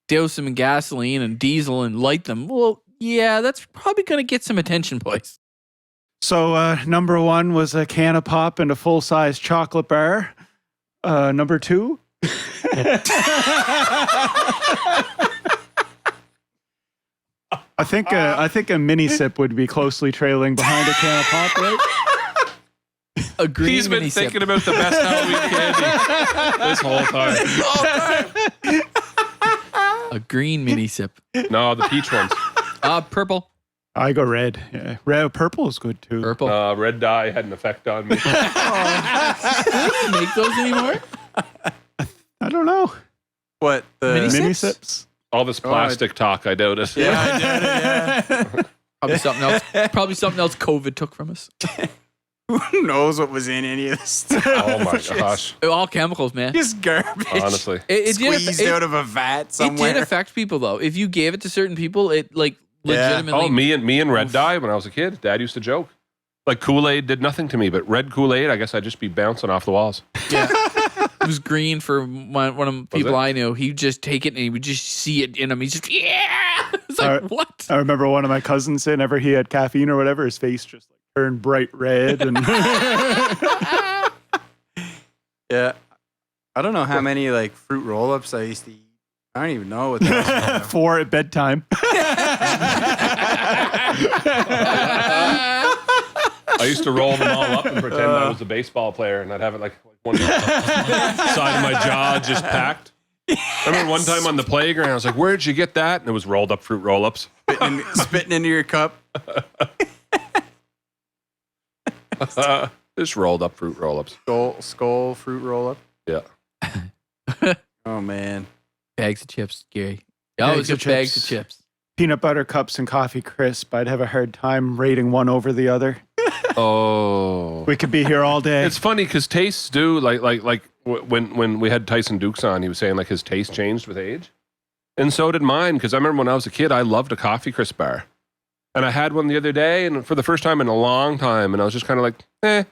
douse them in gasoline and diesel and light them. Well, yeah, that's probably going to get some attention, boys. So number 1 was a can of pop and a full-size chocolate bar. Number 2. I think a mini sip would be closely trailing behind a can of pop, right? A green He's been mini sip. thinking about the best Halloween candy this whole time. A green mini sip. No, the peach ones. Purple. I go red. Yeah. Purple is good too. Purple. Red dye had an effect on me. Do they make those anymore? I don't know. what? The Mini Mini sips? sips. All this plastic talk, I doubt it. Yeah, I did it, yeah. Probably something else. Probably something else COVID took from us. Who knows what was in any of this stuff? Oh my gosh. All chemicals, man. Just garbage. Honestly. It Squeezed out of a vat It somewhere. did affect people though. If you gave it to certain people, it like legitimately. Oh, me and red dye when I was a kid. Dad used to joke. Like Kool-Aid did nothing to me, but red Kool-Aid, I guess I'd just be bouncing off the walls. Yeah. It was green for one of the people I knew. He'd just take it and he would just see it in him. He's just, yeah. It's like, what? I remember one of my cousins saying whenever he had caffeine or whatever, his face just like turned bright red. And Yeah. I don't know how many like fruit roll-ups I used to eat. I don't even know what that was. 4 at bedtime. I used to roll them all up and pretend I was a baseball player, and I'd have it like one side of my jaw just packed. I remember one time on the playground, I was like, "Where'd you get that?" And it was rolled up fruit roll-ups. Spitting into your cup. Just rolled up fruit roll-ups. Skull fruit roll-up. Yeah. Oh, man. Bags of chips, Gary. Always get bags of chips. Peanut butter cups and coffee crisp. I'd have a hard time rating one over the other. Oh. We could be here all day. It's funny because tastes do like when we had Tyson Dukes on, he was saying like his taste changed with age, and so did mine. Because I remember when I was a kid, I loved a coffee crisp bar, and I had one the other day, and for the first time in a long time, and I was just kind of like, eh.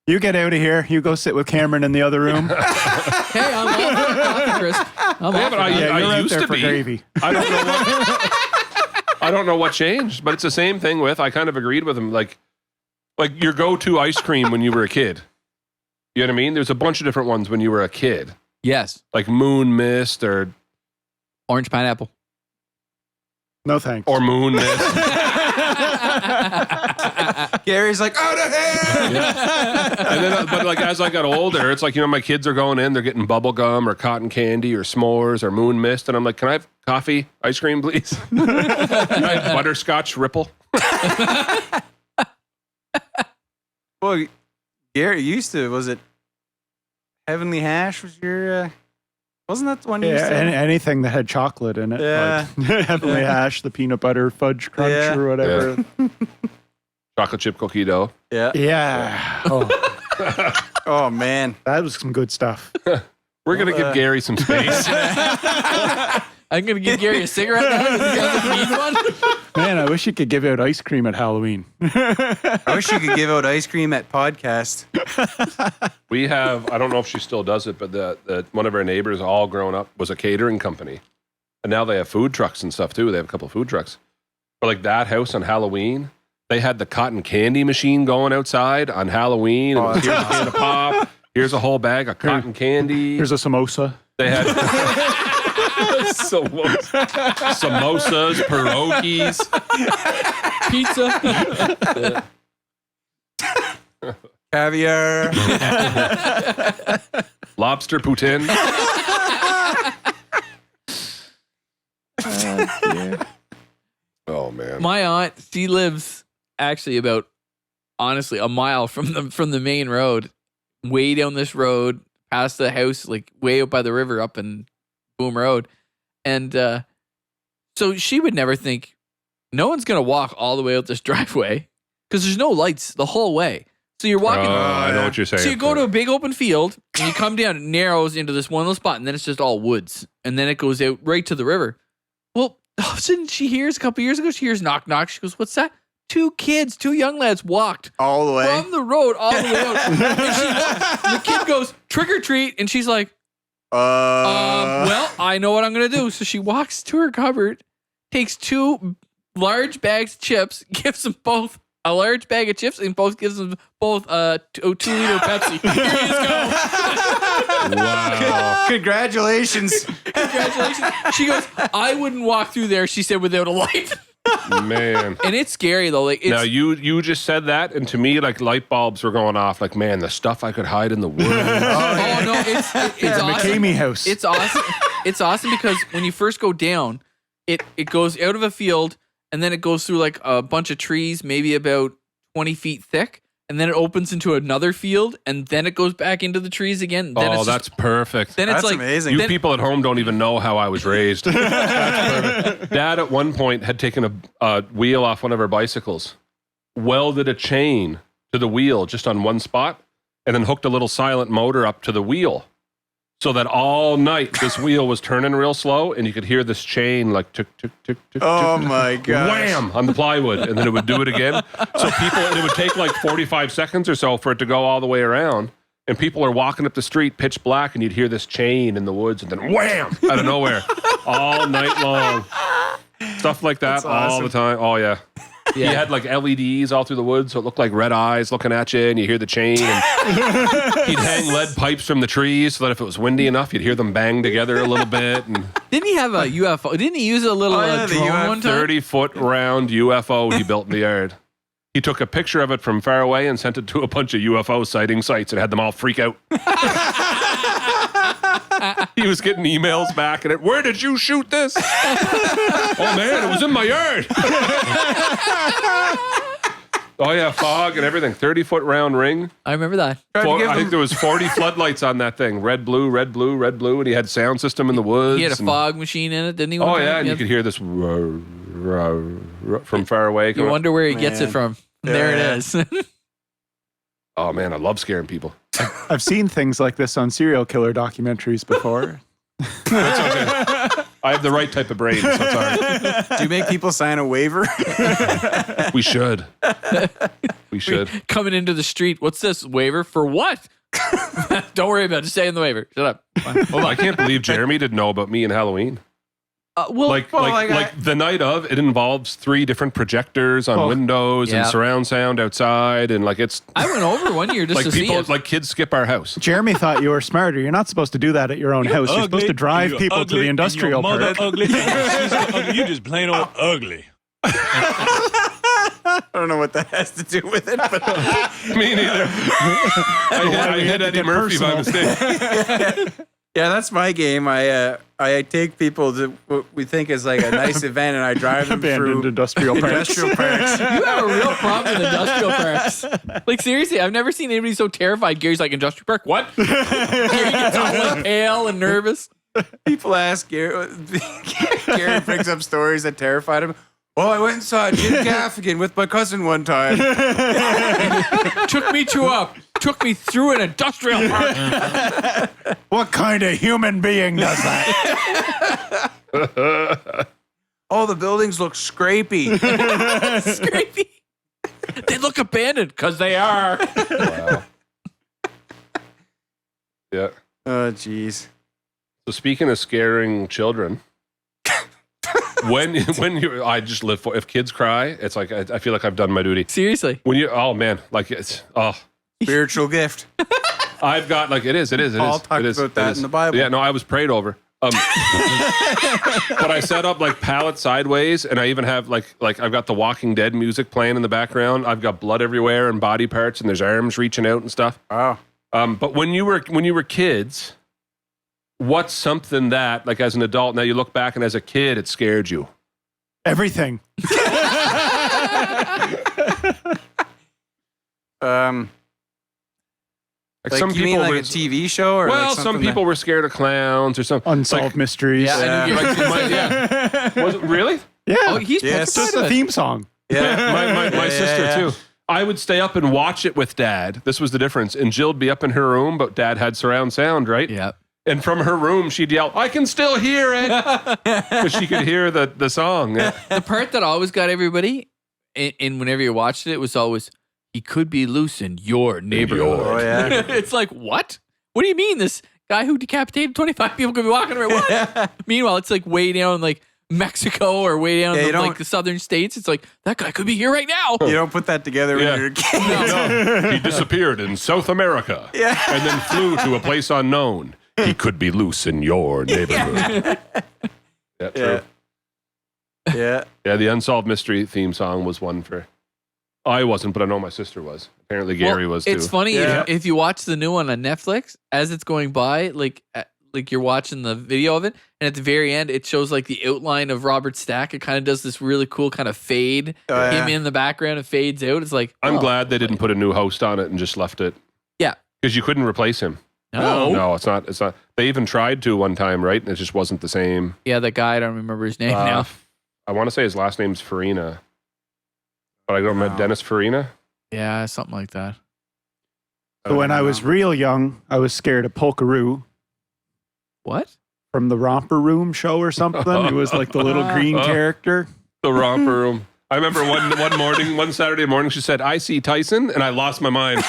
You get out of here. You go sit with Cameron in the other room. Hey, I'm all for coffee crisp. I used to be. Gravy. I don't know what changed, but it's the same thing with. I kind of agreed with him, like your go-to ice cream when you were a kid. You know what I mean? There's a bunch of different ones when you were a kid, Yes. like Moon Mist or Orange pineapple. No thanks. or Moon Mist. Gary's like, out of here! And then, but like as I got older, it's like, my kids are going in, they're getting bubble gum or cotton candy or s'mores or Moon Mist, and I'm like, can I have coffee, ice cream, please? Can I have butterscotch Ripple? Well, Gary used to, was it Heavenly Hash was your, wasn't that the one you used to? Anything that had chocolate in it. Yeah. Like Heavenly Hash, the peanut butter fudge crunch or whatever. Chocolate chip cookie dough. Yeah. Yeah. Oh, Oh, man. that was some good stuff. We're going to give Gary some space. I'm going to give Gary a cigarette now. Does he need one? Man, I wish you could give out ice cream at Halloween. I wish you could give out ice cream at podcast. We have, I don't know if she still does it, but the one of our neighbors, all grown up, was a catering company. And now they have food trucks and stuff too. They have a couple of food trucks. But like that house on Halloween, they had the cotton candy machine going outside on Halloween. And here's a can of pop. Here's a whole bag of cotton candy. Here's a samosa. They had samosas, pierogies, Pizza. Caviar. lobster poutine. Oh man. My aunt, she lives actually about, honestly, a mile from the main road, way down this road, past the house, like way up by the river, up in Boom Road. And so she would never think, no one's going to walk all the way out this driveway because there's no lights the whole way. So you're walking. I know what you're saying. So you go to a big open field and you come down, it narrows into this one little spot, and then it's just all woods. And then it goes out right to the river. Well, all of a sudden she hears, a couple years ago, she hears knock, knock. She goes, what's that? 2 kids, 2 young lads walked All the way. from the road all the way out. And the kid goes, trick or treat. And she's like, well, I know what I'm going to do. So she walks to her cupboard, takes 2 large bags of chips, gives them both a large bag of chips, and both gives them both a 2-liter Pepsi. Here you go. Wow. Congratulations. Congratulations. She goes, I wouldn't walk through there, she said, without a light. Man. And it's scary, though. Like, it's, Now you just said that, and to me, like light bulbs were going off. Like, man, the stuff I could hide in the woods. oh, no, it's awesome. McCamey house. It's awesome. It's awesome because when you first go down, it goes out of a field, and then it goes through like a bunch of trees, maybe about 20 feet thick. And then it opens into another field, and then it goes back into the trees again. Then it's That's perfect. Then it's That's like amazing. You then- people at home don't even know how I was raised. That's perfect. Dad at one point had taken a wheel off one of our bicycles, welded a chain to the wheel just on one spot, and then hooked a little silent motor up to the wheel. So that all night this wheel was turning real slow, and you could hear this chain like tick, tick, tick, tick, Oh tick, my gosh. wham on the plywood, and then it would do it again. So it would take like 45 seconds or so for it to go all the way around. and people are walking up the street pitch black, and you'd hear this chain in the woods, and then wham out of nowhere, all night long. Stuff like that all the time. Oh yeah. He had like LEDs all through the woods, so it looked like red eyes looking at you, and you hear the chain. And he'd hang lead pipes from the trees so that if it was windy enough, you'd hear them bang together a little bit. And Didn't he have a UFO? Didn't he use a little drone one time? 30-foot round UFO he built in the yard. He took a picture of it from far away and sent it to a bunch of UFO sighting sites and had them all freak out. He was getting emails back and where did you shoot this? Oh man, it was in my yard. Oh yeah, fog and everything. 30-foot round ring. I remember that. I think there was 40 floodlights on that thing. Red, blue, red, blue, red, blue. And he had sound system in the woods. He had a fog machine in it, didn't he? Oh yeah, and you could hear this from far away. You wonder where he gets it from. There it is. Oh man, I love scaring people. I've seen things like this on serial killer documentaries before. That's okay. I have the right type of brain, so it's all right. Do you make people sign a waiver? We should. We should. Coming into the street, what's this waiver for what? Don't worry about it. Just say in the waiver. Shut up. Well, I can't believe Jeremy didn't know about me and Halloween. Like the night of, it involves 3 different projectors on windows and surround sound outside, and like it's. I went over one year just like to people, see it. like kids skip our house. Jeremy thought you were smarter. You're not supposed to do that at your own house. You're supposed to drive people to the industrial park. Ugly. You just plain old ugly. I don't know what that has to do with it, but Me neither. I hit Eddie Murphy by mistake. yeah, that's my game. I take people to what we think is like a nice event, and I drive them Abandoned through industrial parks. industrial parks. You have a real problem with industrial parks. Like seriously, I've never seen anybody so terrified. Gary's like, industrial park? What? Gary gets all like pale and nervous. People ask Gary. Gary brings up stories that terrified him. Oh, I went and saw Jim Gaffigan with my cousin one time. Took me through an industrial park. What kind of human being does that? All the buildings look scrapey. Scrapey. They look abandoned because they are. Wow. Yeah. Oh, jeez. So speaking of scaring children, when I just live for, if kids cry, it's like I feel like I've done my duty. Seriously. When you, oh man, like it's Spiritual gift. I've got like it is. Paul talked about that in the Bible. Yeah, no, I was prayed over. But I set up like pallet sideways, and I even have like I've got the Walking Dead music playing in the background. I've got blood everywhere and body parts, and there's arms reaching out and stuff. Oh. But when you were kids, what's something that like as an adult now you look back and as a kid it scared you? Everything. Like some people like a TV show, or well, like some people were scared of clowns or something. Unsolved mysteries. Yeah, I knew you were Yeah. Was it really? Yeah. Oh, he's It's just the theme song. Yeah, my sister too. I would stay up and watch it with Dad. This was the difference. And Jill'd be up in her room, but Dad had surround sound, right? Yeah. And from her room, she'd yell, "I can still hear it," because she could hear the song. Yeah. The part that always got everybody, and whenever you watched it, was always, he could be loose in your neighborhood. Oh, yeah. It's like, what? What do you mean this guy who decapitated 25 people could be walking around? What? Meanwhile, it's like way down like Mexico or way down in like the southern states. It's like, that guy could be here right now. You don't put that together when you're a kid. No, he disappeared in South America and then flew to a place unknown. He could be loose in your neighborhood. Yeah, true. Yeah. Yeah, the Unsolved Mystery theme song was one for... I wasn't, but I know my sister was. Apparently Gary was too. It's funny if you watch the new one on Netflix, as it's going by, like you're watching the video of it, and at the very end, it shows like the outline of Robert Stack. It kind of does this really cool kind of fade. Him in the background, it fades out. It's like... I'm glad they didn't put a new host on it and just left it. Yeah. Because you couldn't replace him. No, it's not. They even tried to one time, right? And it just wasn't the same. Yeah, that guy, I don't remember his name now. I want to say his last name's Farina. But I don't remember Dennis Farina. Yeah, something like that. So when I was real young, I was scared of Polkaroo. What? From the Romper Room show or something. It was like the little green character. The Romper Room. I remember one Saturday morning, she said, "I see Tyson," and I lost my mind.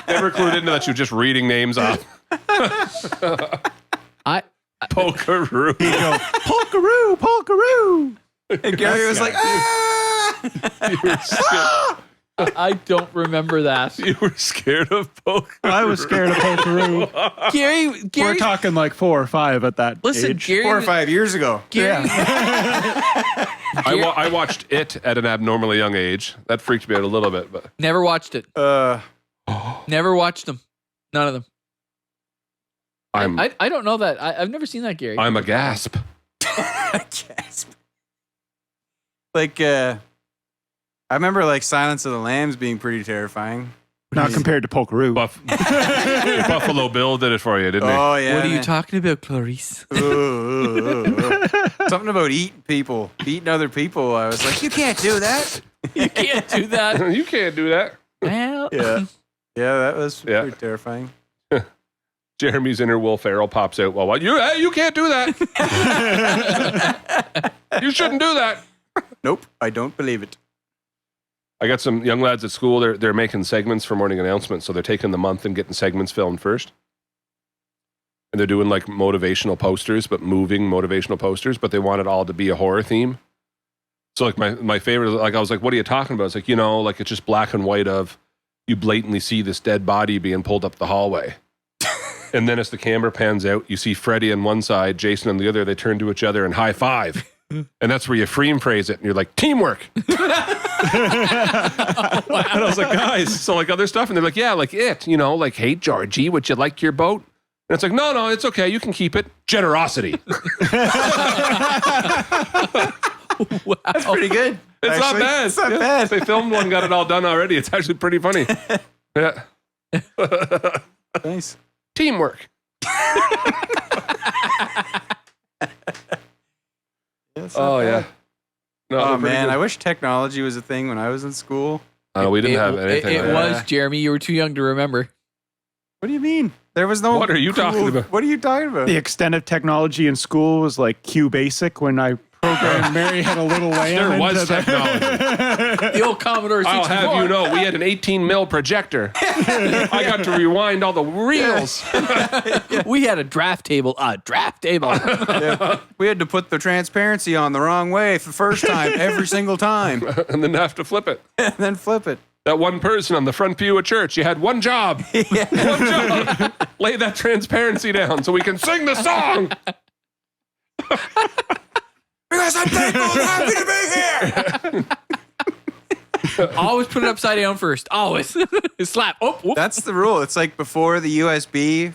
Never clued into that she was just reading names off. Polkaroo. You go, polkaroo, polkaroo. And Gary was like, You were scared. I don't remember that. You were scared of Polkaroo. I was scared of polkaroo. Gary, We're talking like 4 or 5 at that listen, age. Gary, 4 or 5 years ago. Gary, I watched It at an abnormally young age. That freaked me out a little bit. But never watched it. Never watched them. None of them. I don't know that. I've never seen that, Gary. I'm a gasp. Gasp. Like, I remember like Silence of the Lambs being pretty terrifying. Not compared to polkaroo. Buffalo Bill did it for you, didn't he? Oh, yeah. What are you man. talking about, Clarice? Something about eating other people. I was like, you can't do that. You can't do that. You can't do that. Well, Yeah. Yeah, that was pretty terrifying. Jeremy's inner Will Ferrell pops out. Well, you can't do that. You shouldn't do that. Nope, I don't believe it. I got some young lads at school. They're making segments for morning announcements, so they're taking the month and getting segments filmed first. And they're doing like motivational posters, but moving motivational posters, but they want it all to be a horror theme. So like my favorite, like I was like, what are you talking about? It's like, like it's just black and white of you blatantly see this dead body being pulled up the hallway. And then as the camera pans out, you see Freddie on one side, Jason on the other. They turn to each other and high five. And that's where you phrase it. And you're like, teamwork. And I was like, guys, so like other stuff. And they're like, yeah, like it, like, hey, Georgie, would you like your boat? And it's like, no, it's okay. You can keep it. Generosity. wow. That's pretty good. It's not bad. It's not bad. They filmed one, got it all done already. It's actually pretty funny. Yeah. Nice. Teamwork. Oh, yeah. No, Oh, they're pretty man. good. I wish technology was a thing when I was in school. Oh, we didn't have anything. It like that. was, Jeremy. You were too young to remember. What do you mean? There was no. What are you talking about? What are you talking about? The extent of technology in school was like Q Basic when I programmed Mary had a little lamb. There was into the- The old Commodore 64. I'll have you know, we had an 18 mil projector. I got to rewind all the reels. We had a draft table. Yeah. We had to put the transparency on the wrong way for the first time, every single time, And then have to flip it. and then flip it. That one person on the front pew at church, you had one job. One job. Lay that transparency down so we can sing the song. Because I'm thankful and happy to be here. Always put it upside down first. Always. Slap. Oh, whoop. That's the rule. It's like before the USB,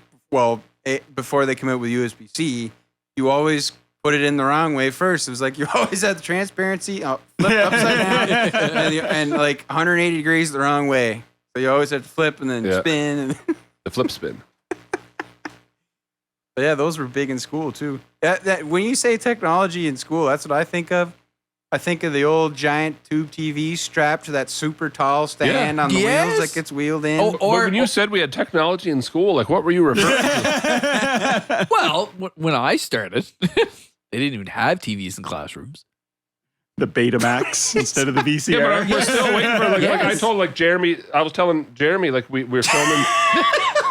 before they come out with USB-C, you always put it in the wrong way first. It was like you always had the transparency flipped upside down and like 180 degrees the wrong way. So you always have to flip and then spin. And The flip spin. But yeah, those were big in school too. That when you say technology in school, that's what I think of. I think of the old giant tube TV strapped to that super tall stand on the wheels that gets wheeled in. But when you said we had technology in school, like what were you referring to? Well, when I started, they didn't even have TVs in classrooms. The Betamax instead of the VCR. Yeah, but we're still waiting for like I told like Jeremy. I was telling Jeremy like we're filming,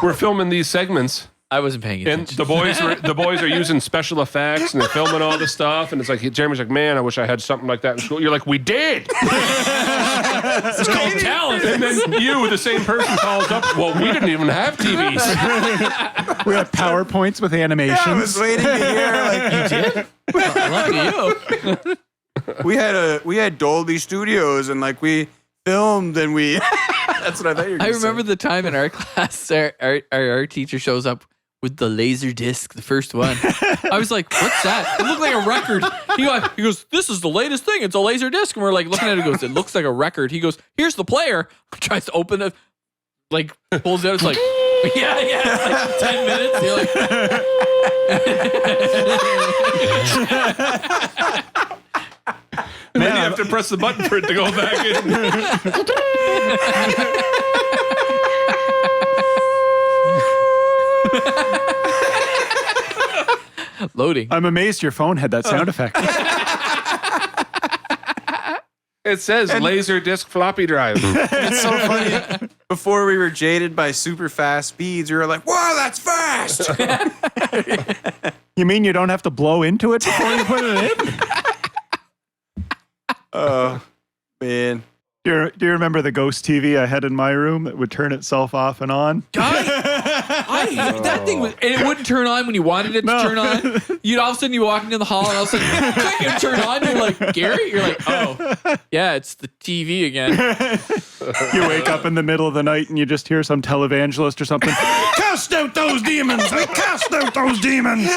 we're filming these segments. I wasn't paying And attention. the boys are using special effects and they're filming all this stuff. And it's like Jeremy's like, man, I wish I had something like that in school. You're like, we did. It's called talent. And then you, the same person, calls up. Well, we didn't even have TVs. We had PowerPoints with animations. I was waiting to hear like You did? Lucky you. we had Dolby Studios and like we filmed and we. That's what I thought you were. I remember the time in our class, our teacher shows up with the laser disc, the first one. I was like, what's that? It looked like a record. He goes, this is the latest thing. It's a laser disc. And we're like looking at it. He goes, it looks like a record. He goes, here's the player. Tries to open it, like pulls it out. It's like, yeah. It's like 10 minutes. You're like, And then you have to press the button for it to go back in. loading. I'm amazed your phone had that sound effect. It says laser disc floppy drive. It's so funny. before we were jaded by super fast speeds, we were like, "Whoa, that's fast!" You mean you don't have to blow into it before you put it in? Oh man. Do you remember the ghost TV I had in my room that would turn itself off and on? That thing was, and it wouldn't turn on when you wanted it to turn on. You'd all of a sudden you walk into the hall and all of a sudden click, and turn on. You're like, Gary? You're like, oh, yeah, it's the TV again. You wake up in the middle of the night and you just hear some televangelist or something. Cast out those demons! We cast out those demons!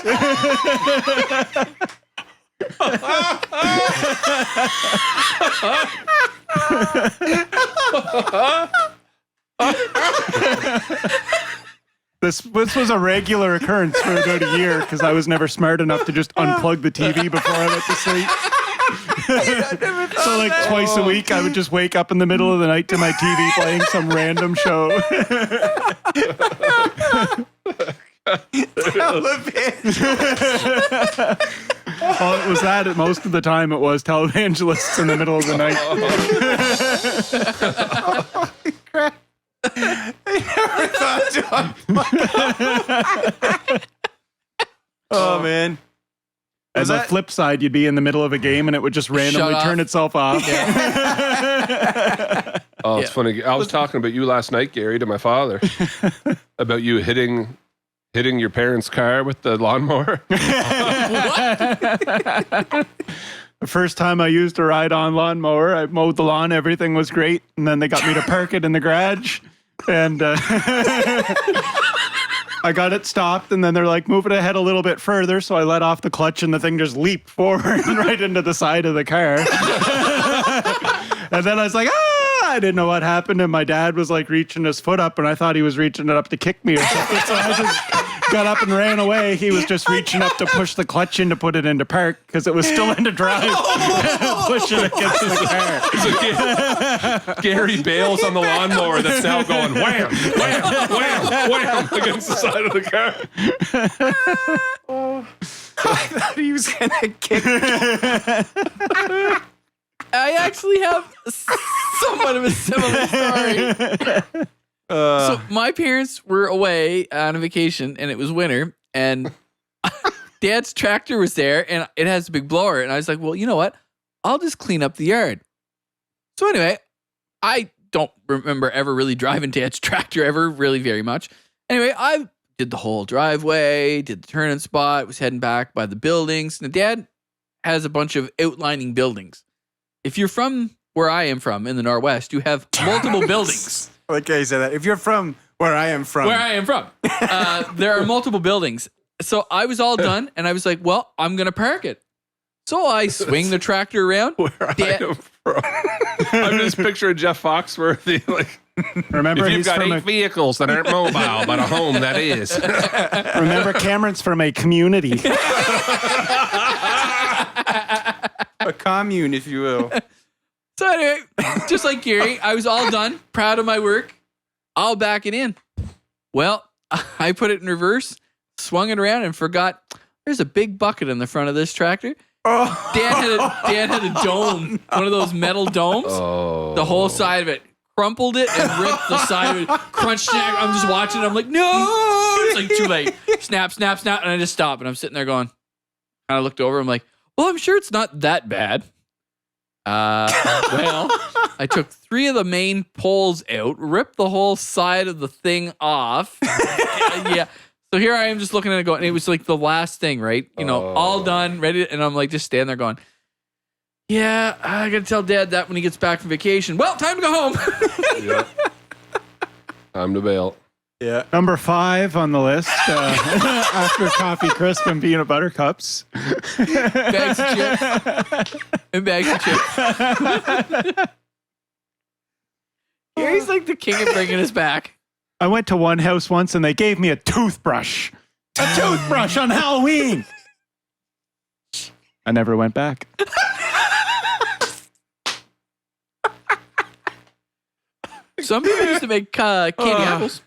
This was a regular occurrence for about a year because I was never smart enough to just unplug the TV before I went to sleep. So like twice a week, I would just wake up in the middle of the night to my TV playing some random show. Well, it was that. Most of the time, it was televangelists in the middle of the night. Holy crap. I never thought Oh, man. As a flip side, you'd be in the middle of a game and it would just randomly turn itself off. Oh, it's funny. I was talking about you last night, Gary, to my father about you hitting your parents' car with the lawnmower. The first time I used a ride-on lawnmower, I mowed the lawn. Everything was great. And then they got me to park it in the garage. And I got it stopped. And then they're like, move it ahead a little bit further. So I let off the clutch and the thing just leaped forward right into the side of the car. And then I was like, I didn't know what happened. And my dad was like reaching his foot up. And I thought he was reaching it up to kick me or something. So I just got up and ran away. He was just reaching up to push the clutch in to put it into park because it was still into drive. Pushing it against the car. So Gary bails on the lawnmower that's now going wham, wham, wham, wham against the side of the car. I thought he was going to kick me. I actually have somewhat of a similar story. So my parents were away on a vacation and it was winter and Dad's tractor was there and it has a big blower. And I was like, well, you know what? I'll just clean up the yard. So anyway, I don't remember ever really driving Dad's tractor ever really very much. Anyway, I did the whole driveway, did the turning spot, was heading back by the buildings. Now Dad has a bunch of outlining buildings. If you're from where I am from in the Northwest, you have multiple buildings. Like I said that. If you're from where I am from. There are multiple buildings. So I was all done and I was like, well, I'm going to park it. So I swing the tractor around. Where I am from. I'm just picturing Jeff Foxworthy. Like, Remember, if you've he's got from 8 vehicles that aren't mobile, but a home that is. Remember, Cameron's from a community. A commune, if you will. So anyway, just like Gary, I was all done, proud of my work. I'll back it in. Well, I put it in reverse, swung it around, and forgot there's a big bucket in the front of this tractor. Oh. Dad had a dome, one of those metal domes. Oh. The whole side of it. Crumpled it and ripped the side of it. Crunch, snap. I'm just watching it. I'm like, no. It's like too late. Snap, snap, snap. And I just stopped. And I'm sitting there going, kind of looked over. I'm like, well, I'm sure it's not that bad. Well, I took 3 of the main poles out, ripped the whole side of the thing off. Yeah. So here I am just looking at it going, and it was like the last thing, right? You know, all done, ready. And I'm like, just standing there going, yeah, I got to tell Dad that when he gets back from vacation. Well, time to go home. Yeah. Time to bail. Yeah. Number 5 on the list after coffee crisp and peanut butter cups. Bags of chips. And bags of chips. Gary's like the king of bringing us back. I went to one house once and they gave me a toothbrush. A toothbrush on Halloween. I never went back. Some people used to make candy apples.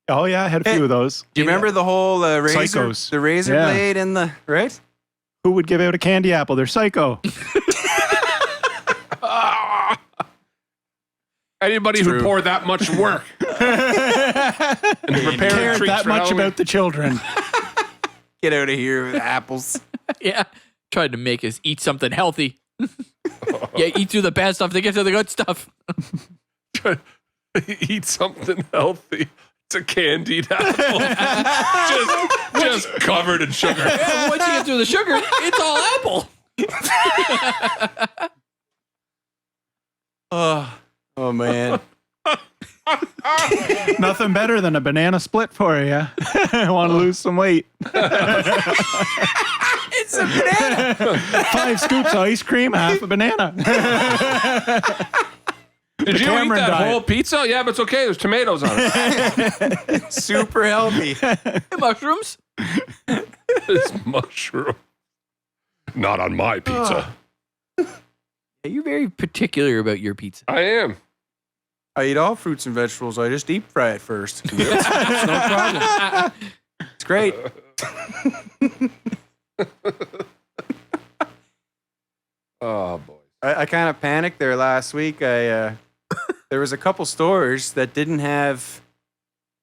Oh, yeah, I had a few of those. Do you remember the whole razor? Psychos. The razor Yeah. blade and the, right? Who would give out a candy apple? They're psycho. Anybody who True. poured that much work and prepared Cared treats that for much Halloween. about the children. Get out of here with apples. Yeah. Tried to make us eat something healthy. Yeah, eat through the bad stuff to get to the good stuff. Eat something healthy. It's a candied apple. just covered in sugar. Yeah, once you get through the sugar, it's all apple. Oh man. Nothing better than a banana split for you. Want to lose some weight. It's a banana. 5 scoops of ice cream, half a banana. Did you eat Cameron that diet. whole pizza? Yeah, but it's okay. There's tomatoes on it. Super healthy. Mushrooms? It's mushroom. Not on my pizza. Yeah, you're very particular about your pizza. I am. I eat all fruits and vegetables. I just deep fry it first. It's no problem. It's great. Oh, boy. I kind of panicked there last week. There was a couple stores that didn't have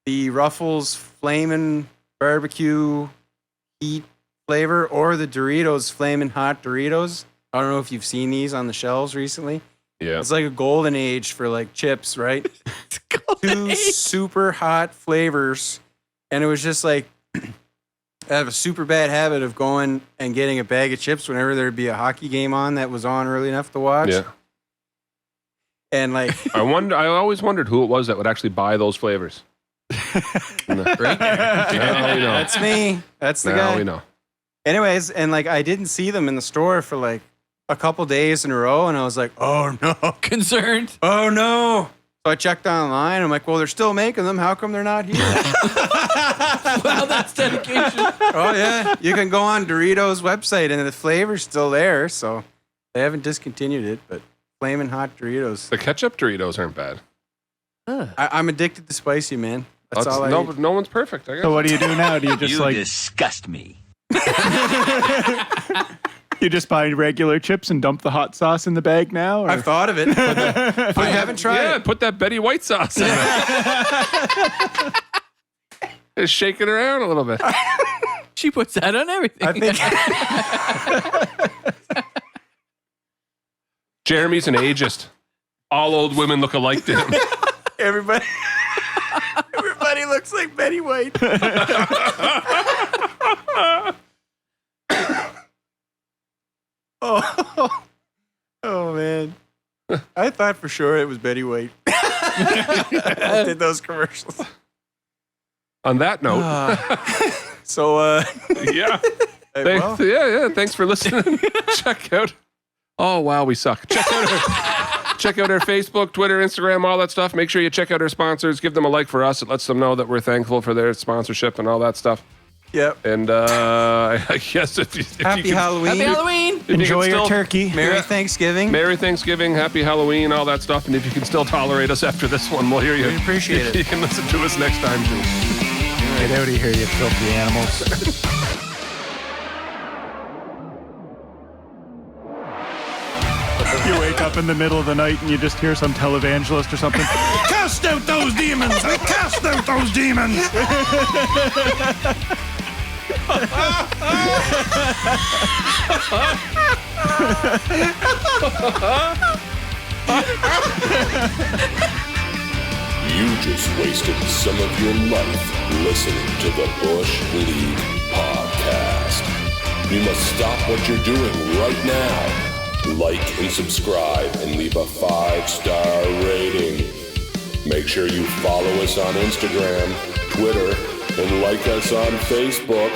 the Ruffles Flamin' Barbecue Heat flavor or the Doritos Flamin' Hot Doritos. I don't know if you've seen these on the shelves recently. Yeah. It's like a golden age for like chips, right? Two super hot flavors. And it was just like, I have a super bad habit of going and getting a bag of chips whenever there'd be a hockey game on that was on early enough to watch. Yeah. And like, I always wondered who it was that would actually buy those flavors. Right? Now we know. that's me. That's the Now guy. we know. Anyways, and like I didn't see them in the store for like a couple days in a row, and I was like, oh no, Concerned. oh no. So I checked online. I'm like, well, they're still making them. How come they're not here? Wow, that's dedication. Oh yeah, you can go on Doritos website and the flavor's still there. So they haven't discontinued it, but Flamin' Hot Doritos. The ketchup Doritos aren't bad. I'm addicted to spicy, man. That's all I no, eat. but no one's perfect, I guess. So what do you do now? Do you just You disgust me. you just buy regular chips and dump the hot sauce in the bag now? Or? I've thought of it. But I haven't tried Yeah, it. put that Betty White sauce in it. Just shake it around a little bit. She puts that on everything. I think Jeremy's an ageist. All old women look alike to him. everybody looks like Betty White. Oh man. I thought for sure it was Betty White. I did those commercials. On that note, So yeah. well, Thanks for listening. Check out. Oh wow, we suck. Check out our Facebook, Twitter, Instagram, all that stuff. Make sure you check out our sponsors. Give them a like for us. It lets them know that we're thankful for their sponsorship and all that stuff. yep. And I guess if you Happy can, Halloween. Happy Halloween. if you Enjoy can your still- turkey. Merry Thanksgiving. Merry Thanksgiving, Happy Halloween, all that stuff. And if you can still tolerate us after this one, we'll hear you. We appreciate it. You can listen to us next time too. Get out of here, you filthy animals. You wake up in the middle of the night and you just hear some televangelist or something. Cast out those demons! Cast out those demons! You just wasted some of your life listening to the Bush League podcast. You must stop what you're doing right now. Like and subscribe and leave a 5-star rating. Make sure you follow us on Instagram, Twitter, and like us on Facebook.